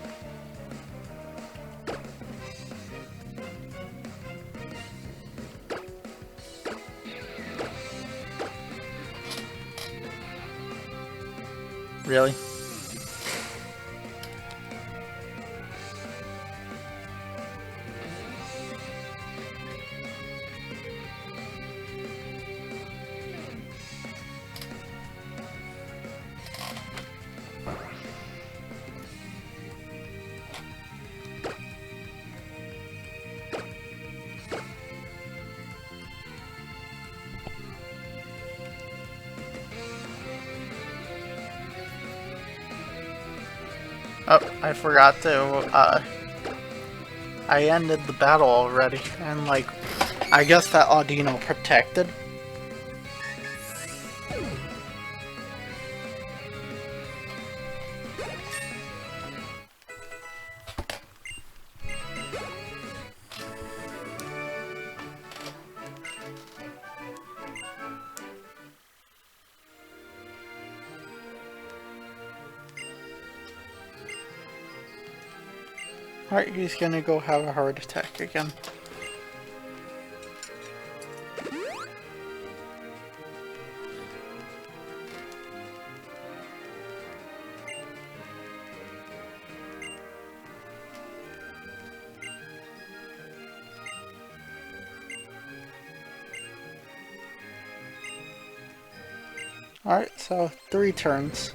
Really? Oh, I forgot to, I ended the battle already, and like, I guess that Audino protected. Alright, he's gonna go have a heart attack again. Alright, so 3 turns.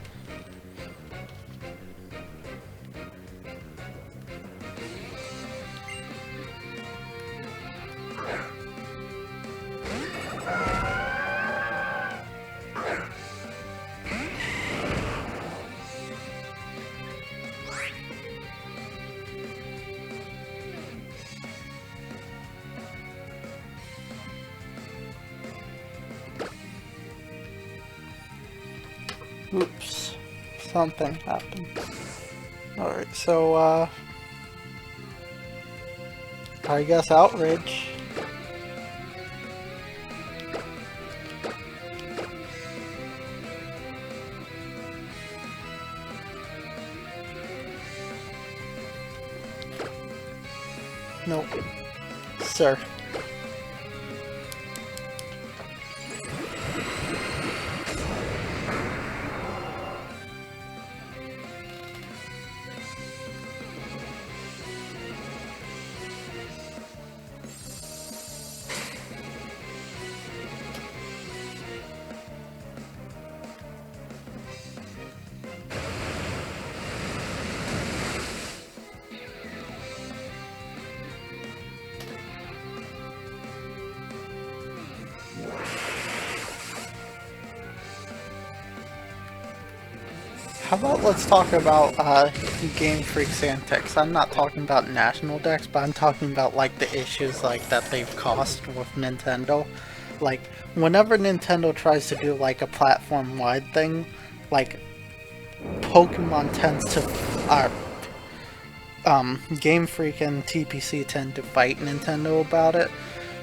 Oops, something happened. Alright, so, I guess Outrage. Nope. Sir. How about let's talk about Game Freak's antics. I'm not talking about national decks, but I'm talking about like the issues like that they've caused with Nintendo. Like whenever Nintendo tries to do like a platform-wide thing, like Pokemon tends to Game Freak and TPC tend to fight Nintendo about it.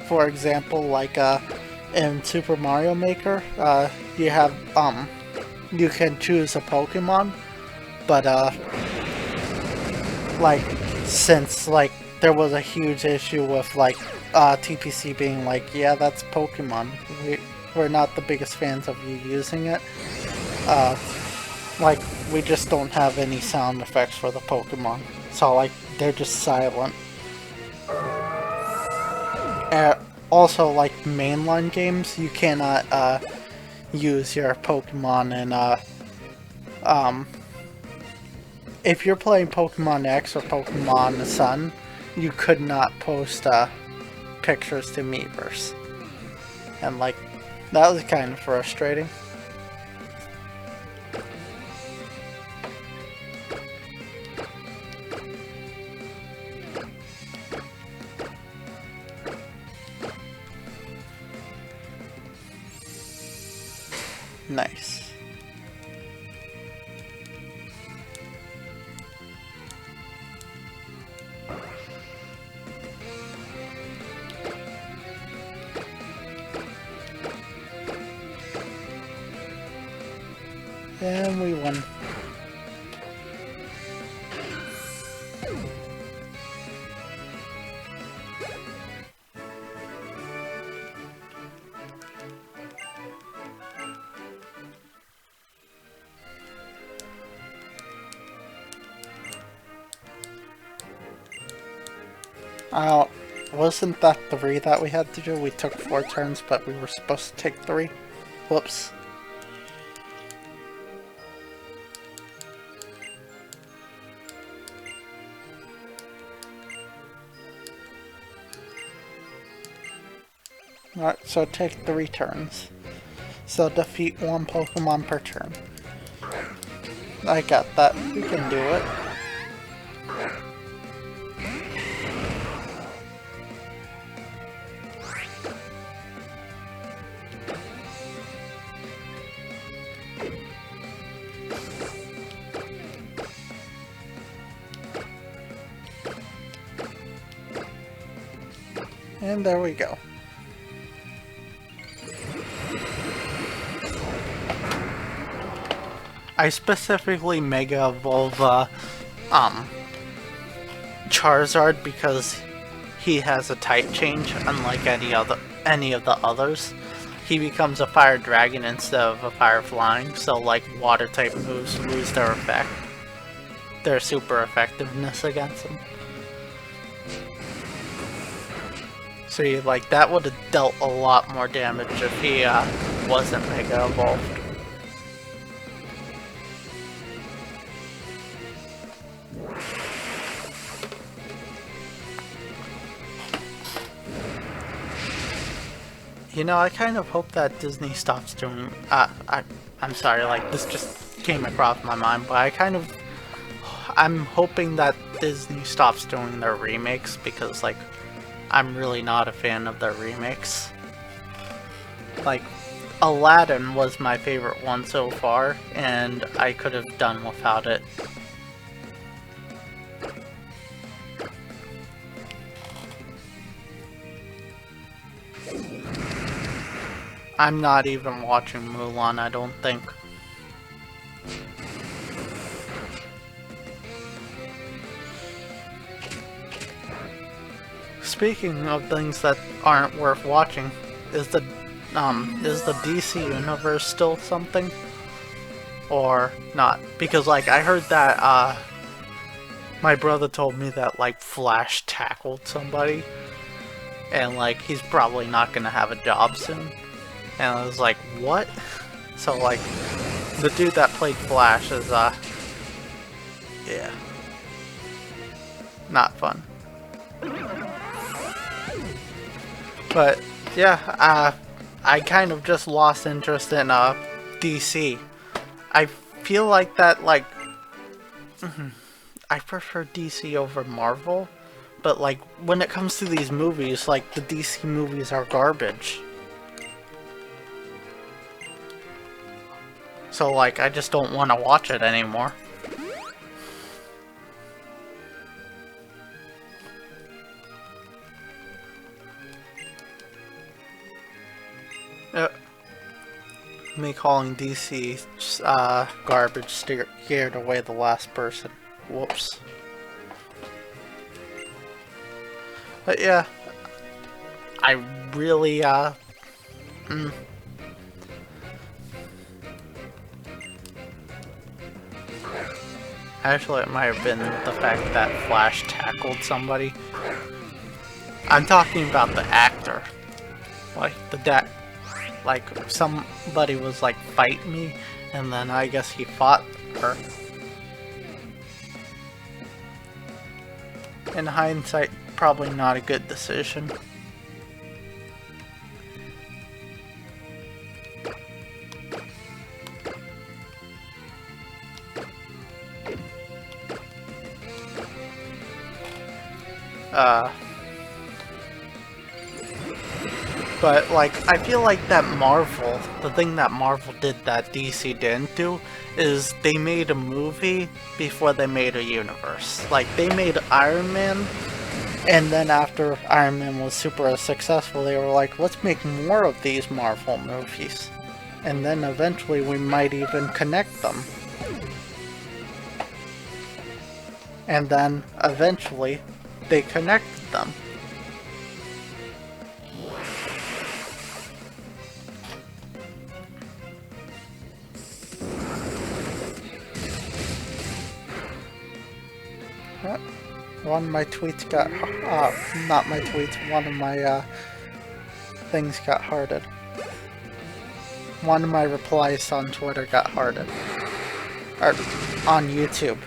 For example, like in Super Mario Maker, you have you can choose a Pokemon, but like since like there was a huge issue with like TPC being like, yeah, that's Pokemon, we're not the biggest fans of you using it, like we just don't have any sound effects for the Pokemon, so like they're just silent. Also, like mainline games, you cannot use your Pokemon and if you're playing Pokemon X or Pokemon Sun, you could not post pictures to Miiverse, and like that was kind of frustrating. Nice. And we won. Wasn't that 3 that we had to do? We took 4 turns, but we were supposed to take 3. Whoops. Alright, so take 3 turns. So defeat 1 Pokemon per turn. I got that. We can do it. And there we go. I specifically Mega Evolve Charizard because he has a type change, unlike any of the others. He becomes a fire dragon instead of a fire flying, so like water type moves lose their effect. Their super effectiveness against him. So like that would have dealt a lot more damage if he wasn't Mega Evolved. You know, I kind of hope that Disney stops doing. I'm sorry, like this just came across my mind, but I'm hoping that Disney stops doing their remakes because like. I'm really not a fan of their remakes. Like, Aladdin was my favorite one so far, and I could have done without it. I'm not even watching Mulan, I don't think. Speaking of things that aren't worth watching, is the DC universe still something? Or not? Because like I heard that my brother told me that like Flash tackled somebody and like he's probably not gonna have a job soon. And I was like, what? So like the dude that played Flash is yeah. Not fun. But yeah, I kind of just lost interest in DC. I feel like that like I prefer DC over Marvel, but like when it comes to these movies, like the DC movies are garbage. So like I just don't want to watch it anymore. Me calling DC garbage scared away the last person. Whoops. But yeah, I really Actually, it might have been the fact that Flash tackled somebody. I'm talking about the actor. Like like somebody was like fight me and then I guess he fought her. In hindsight, probably not a good decision. But, like, I feel like that Marvel, the thing that Marvel did that DC didn't do, is they made a movie before they made a universe. Like, they made Iron Man, and then after Iron Man was super successful, they were like, let's make more of these Marvel movies. And then eventually we might even connect them. And then eventually they connect them. One of my tweets got, not my tweets, one of my things got hearted. One of my replies on Twitter got hearted. Or on YouTube.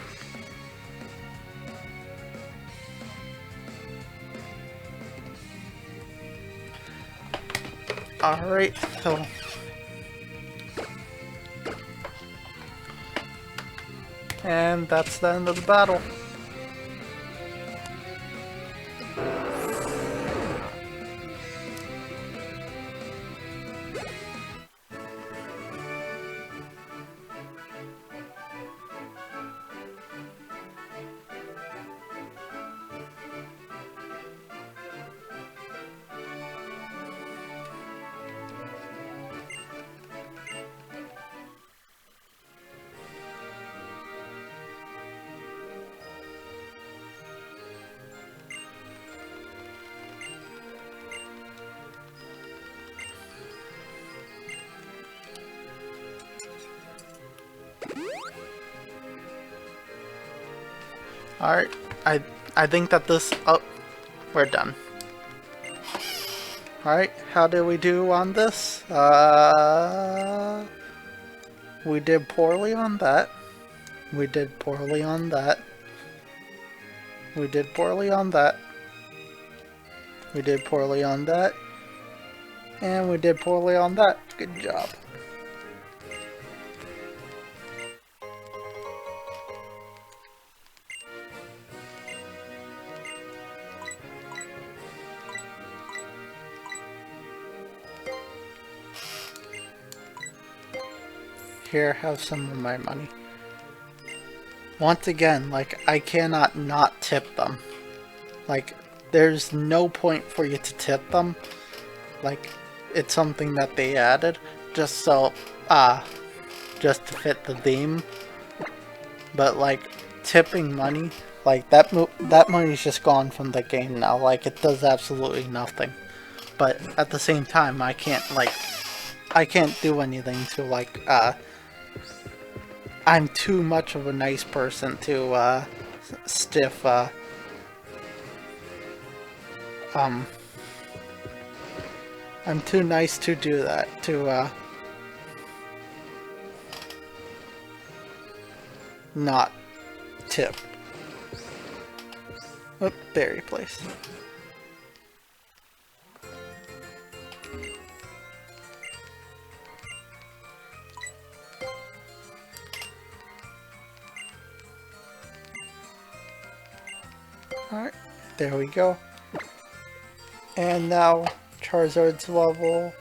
Alright, so... And that's the end of the battle. Alright, I think that this... Oh, we're done. Alright, how did we do on this? We did poorly on that. We did poorly on that. We did poorly on that. We did poorly on that. And we did poorly on that. Good job. Here, have some of my money. Once again, like, I cannot not tip them. Like, there's no point for you to tip them. Like, it's something that they added just so, just to fit the theme. But, like, tipping money, like, that money's just gone from the game now. Like, it does absolutely nothing. But at the same time, I can't, like, I can't do anything to, like, I'm too much of a nice person to, stiff, I'm too nice to do that, to, not tip. Oop, berry place. Alright, there we go. And now Charizard's level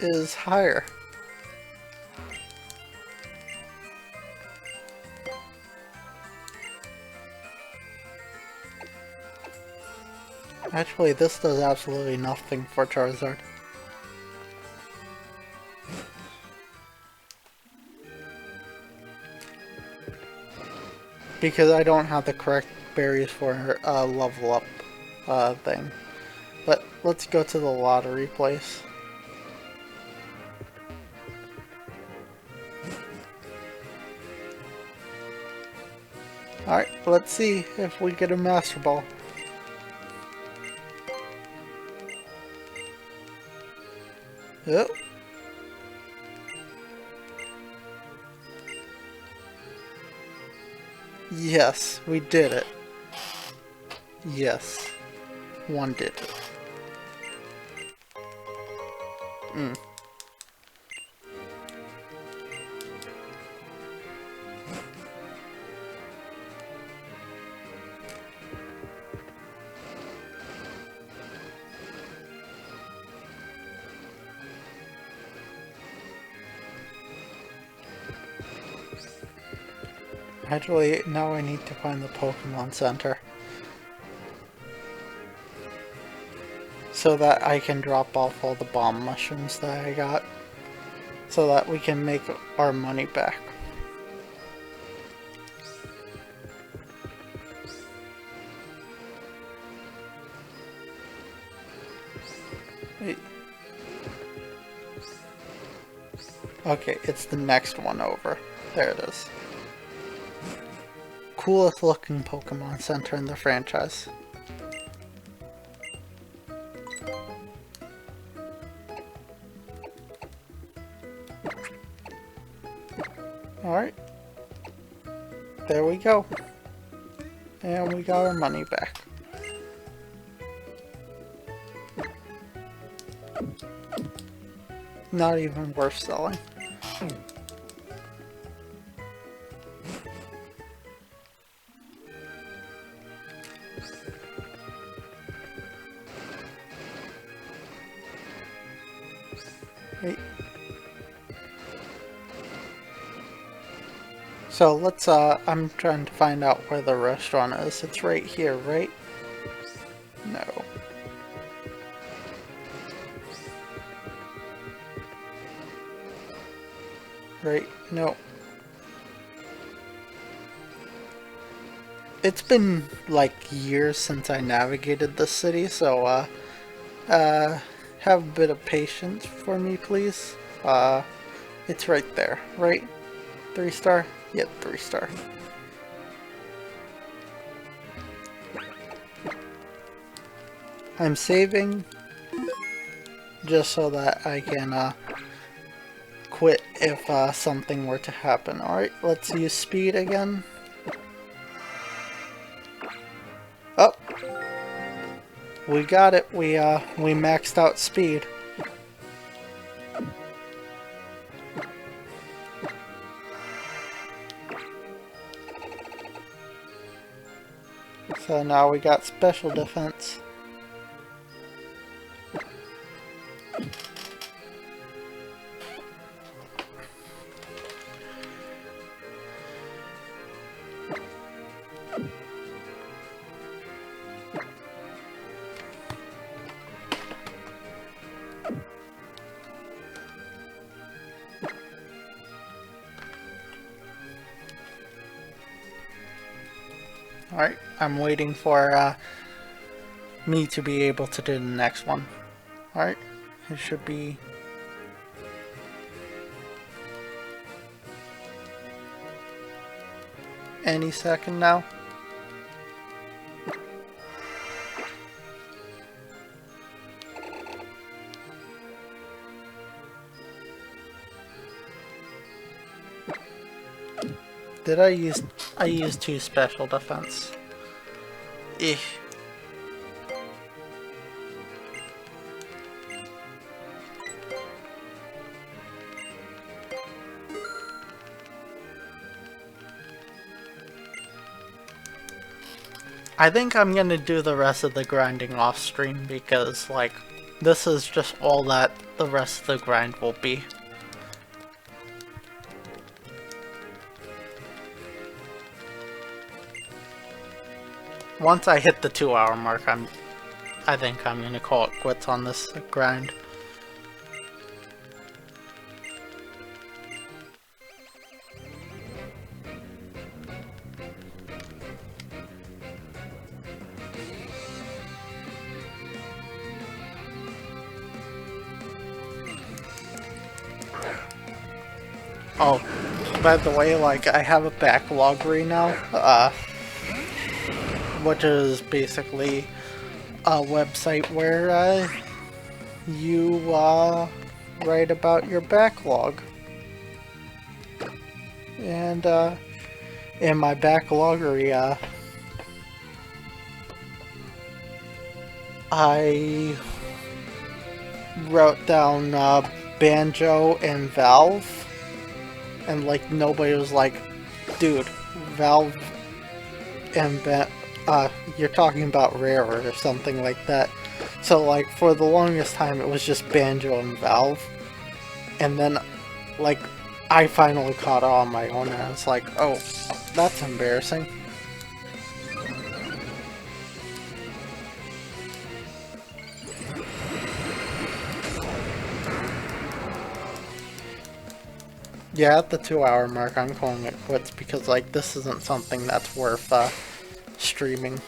is higher. Actually, this does absolutely nothing for Charizard. Because I don't have the correct berries for her level up thing. But let's go to the lottery place. Alright, let's see if we get a Master Ball. Oh. Yes, we did it. Yes. One did it. Actually, now I need to find the Pokemon Center. so that I can drop off all the bomb mushrooms that I got, so that we can make our money back. Wait. Okay, it's the next one over. There it is. Coolest looking Pokemon Center in the franchise. Alright. There we go. And we got our money back. Not even worth selling. Wait. So let's, I'm trying to find out where the restaurant is. It's right here, right? No. Right? No. It's been like years since I navigated the city, so have a bit of patience for me, please. It's right there, right? 3-star? Yep, 3-star. I'm saving just so that I can quit if something were to happen. Alright, let's use speed again. Oh! We got it. We maxed out speed. So now we got special defense. Alright, I'm waiting for me to be able to do the next one. Alright, it should be... any second now. Did I used 2 special defense. Eh. I think I'm gonna do the rest of the grinding off stream because, like, this is just all that the rest of the grind will be. Once I hit the 2-hour mark, I think I'm gonna call it quits on this grind. Oh, by the way, like, I have a backlog right now, which is basically a website where you write about your backlog. And in my backloggery, I wrote down Banjo and Valve, and like nobody was like, dude, Valve and you're talking about Rare or something like that. So like for the longest time it was just Banjo and Valve, and then like I finally caught on my own and I was like, oh, that's embarrassing. Yeah, at the 2 hour mark, I'm calling it quits because, like, this isn't something that's worth, streaming.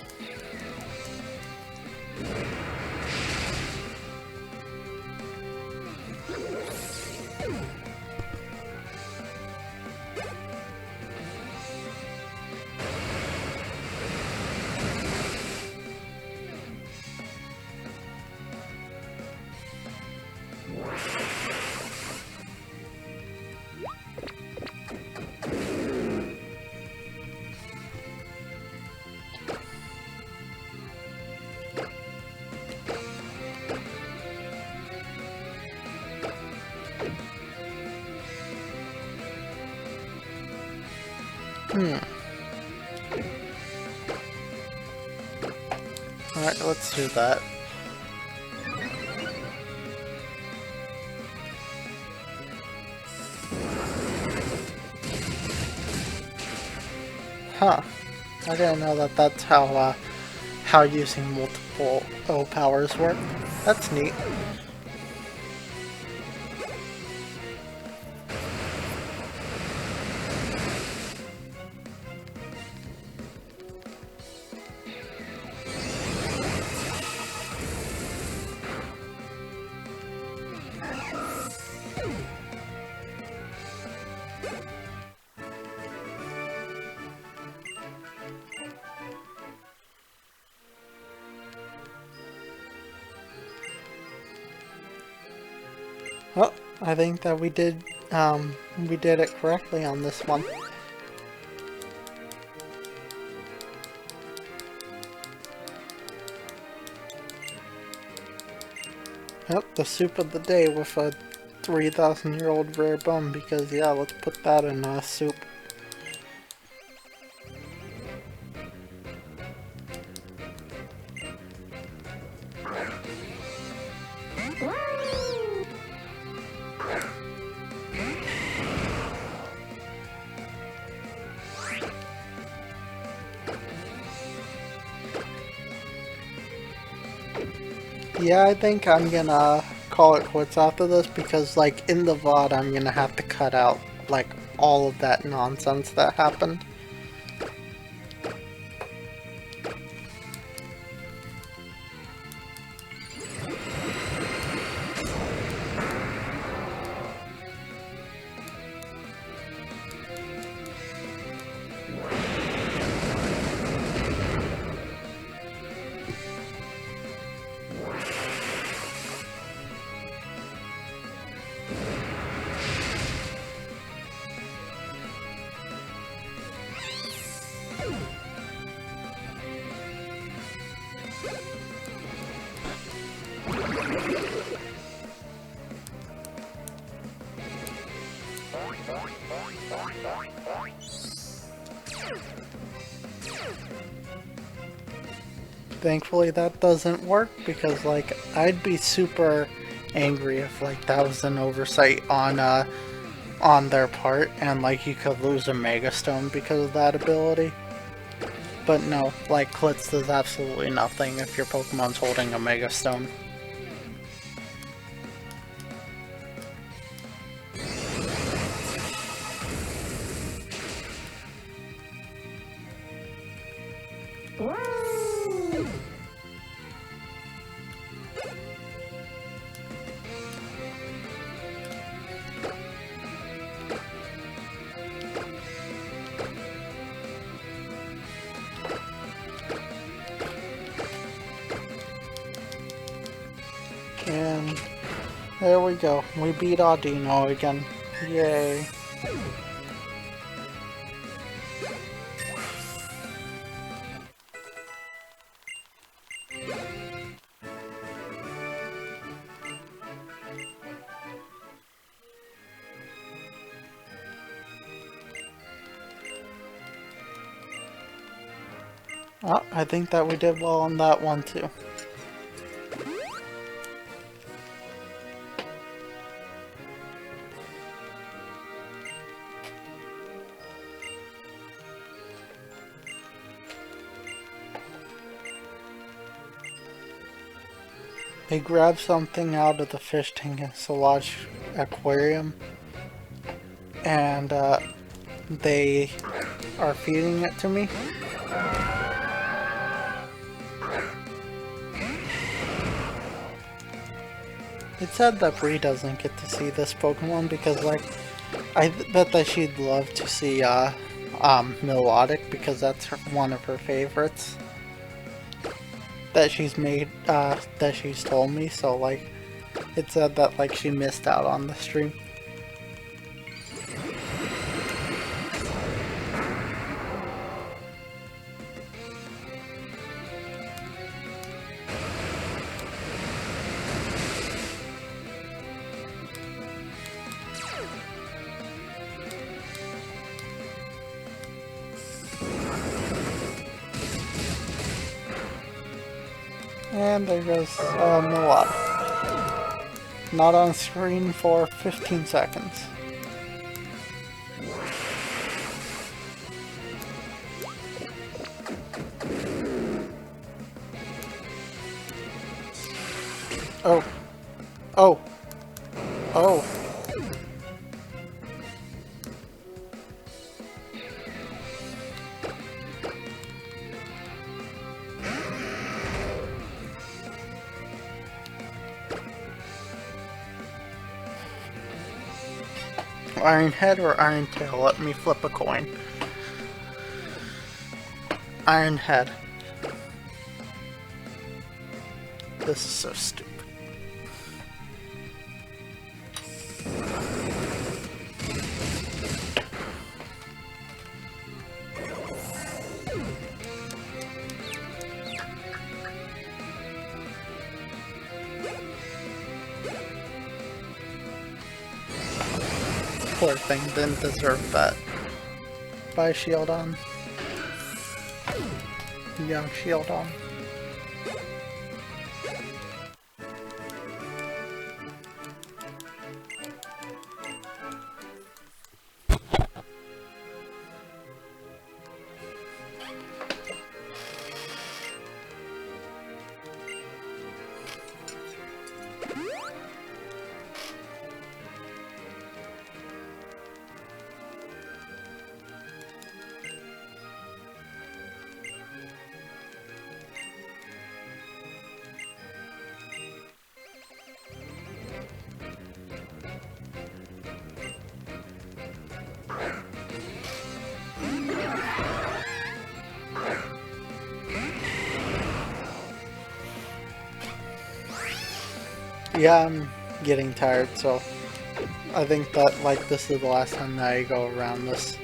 Alright, let's do that. Huh. I didn't know that that's how using multiple O powers work. That's neat. Well, I think that we did it correctly on this one. Yep, the soup of the day with a 3,000-year-old rare bone, because yeah, let's put that in soup. Yeah, I think I'm gonna call it quits after this because, like, in the VOD I'm gonna have to cut out, like, all of that nonsense that happened. Thankfully that doesn't work because, like, I'd be super angry if, like, that was an oversight on their part and, like, you could lose a Mega Stone because of that ability. But no, like, Klitz does absolutely nothing if your Pokemon's holding a Mega Stone. And there we go. We beat Audino again. Yay. Oh, I think that we did well on that one too. They grabbed something out of the fish tank in Solage Aquarium. and they are feeding it to me. It's sad that Bree doesn't get to see this Pokemon because, like, I bet that she'd love to see Melodic, because that's one of her favorites that she's made, that she's told me. So, like, it's sad that, like, she missed out on the stream. And there goes Melodic. Not on screen for 15 seconds. Oh. Oh. Oh. Iron Head or Iron Tail? Let me flip a coin. Iron Head. This is so stupid. Poor thing didn't deserve that. Bye, shield on. Yeah, shield on. Yeah, I'm getting tired, so I think that, like, this is the last time that I go around this.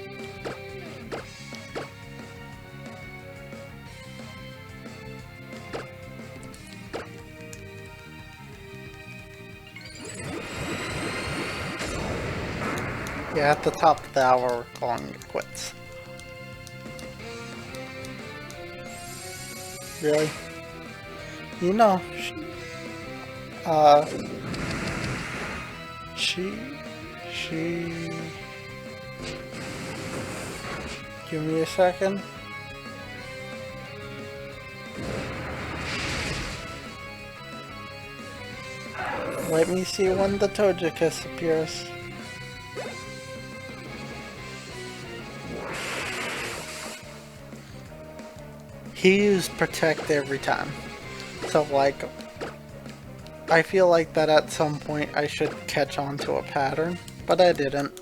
Yeah, at the top of the hour, we're calling it quits. Really? You know, she... Give me a second. Let me see when the Togekiss appears. He used Protect every time. So, like, I feel like that at some point I should catch on to a pattern, but I didn't.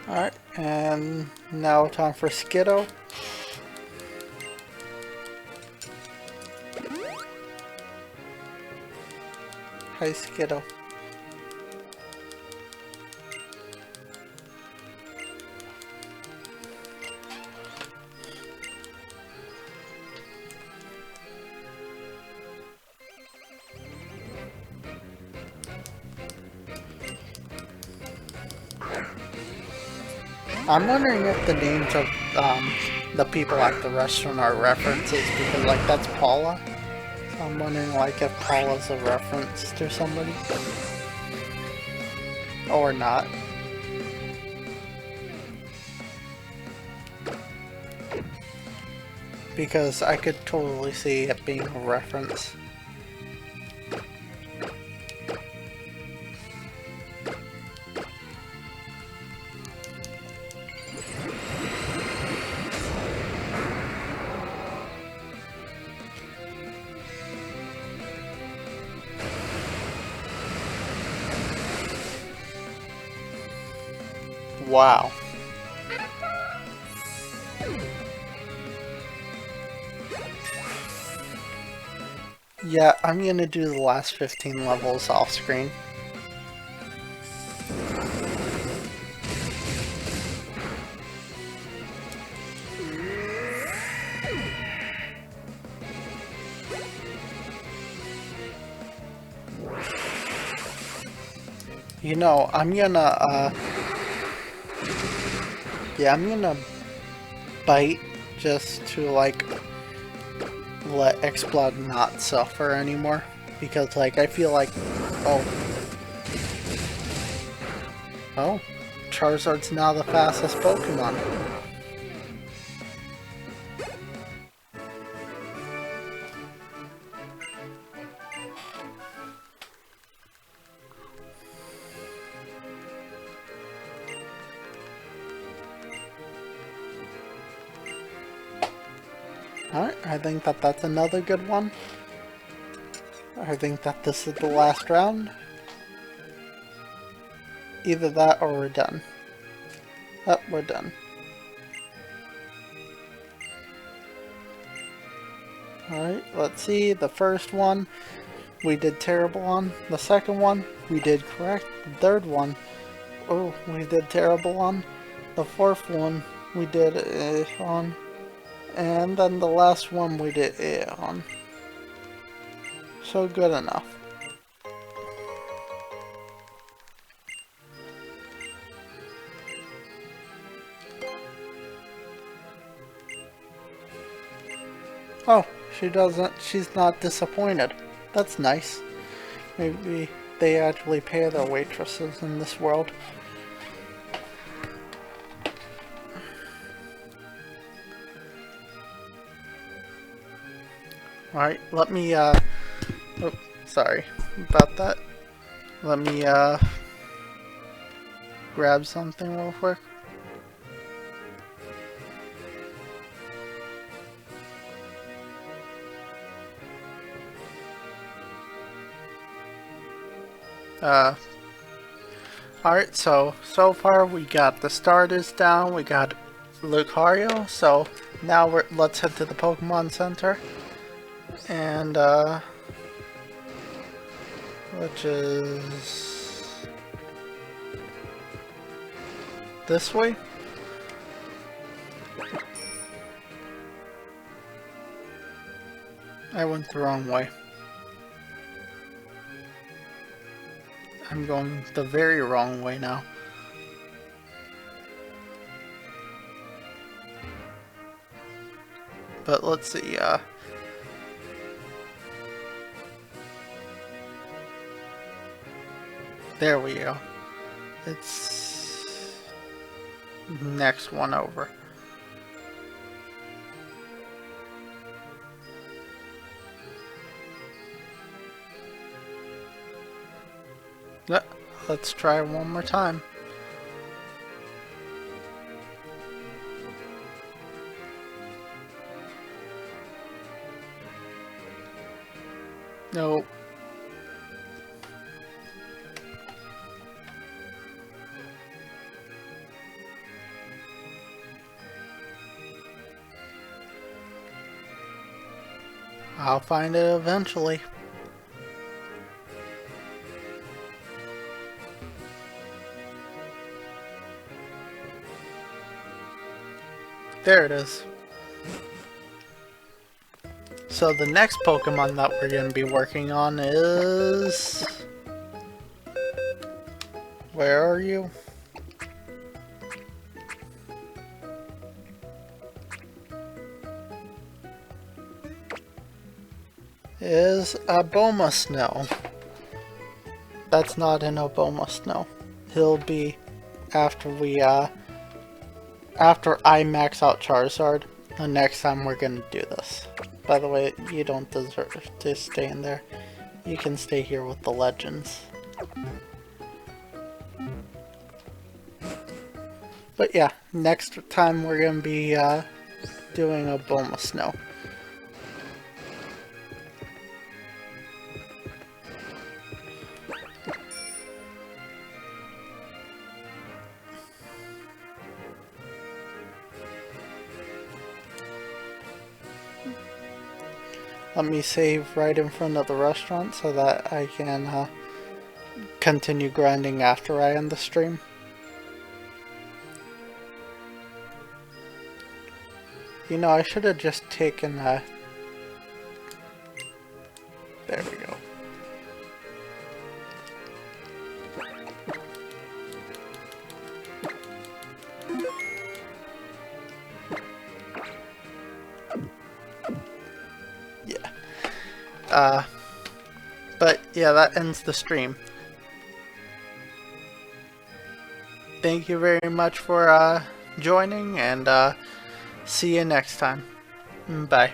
Alright, and now time for Skiddo. Hi, Skiddo. I'm wondering if the names of the people at the restaurant are references because like that's Paula. So I'm wondering like if Paula's a reference to somebody or not. Because I could totally see it being a reference. Wow. Yeah, I'm gonna do the last 15 levels off screen. You know, I'm gonna bite just to like let Xblood not suffer anymore because like I feel like oh Charizard's now the fastest Pokemon. Alright, I think that that's another good one. I think that this is the last round. Either that or we're done. Oh, we're done. Alright, let's see. The first one we did terrible on. The second one we did correct. The third one, oh, we did terrible on. The fourth one we did on. And then the last one we did on. So good enough. Oh, she's not disappointed. That's nice. Maybe they actually pay their waitresses in this world. Alright, let me, oh, sorry about that. Let me, grab something real quick. Alright, so far we got the starters down, we got Lucario, so now let's head to the Pokemon Center. And, which is this way? I went the wrong way. I'm going the very wrong way now. But let's see, there we go. It's next one over. Let's try one more time. Nope. I'll find it eventually. There it is. So the next Pokemon that we're going to be working on is... Where are you? is Aboma Snow. That's not an Aboma Snow. He'll be after after I max out Charizard, the next time we're gonna do this. By the way, you don't deserve to stay in there. You can stay here with the legends. But yeah, next time we're gonna be doing Aboma Snow. Let me save right in front of the restaurant so that I can continue grinding after I end the stream. You know, I should have just taken there we go. But yeah, that ends the stream. Thank you very much for joining, and see you next time. Bye.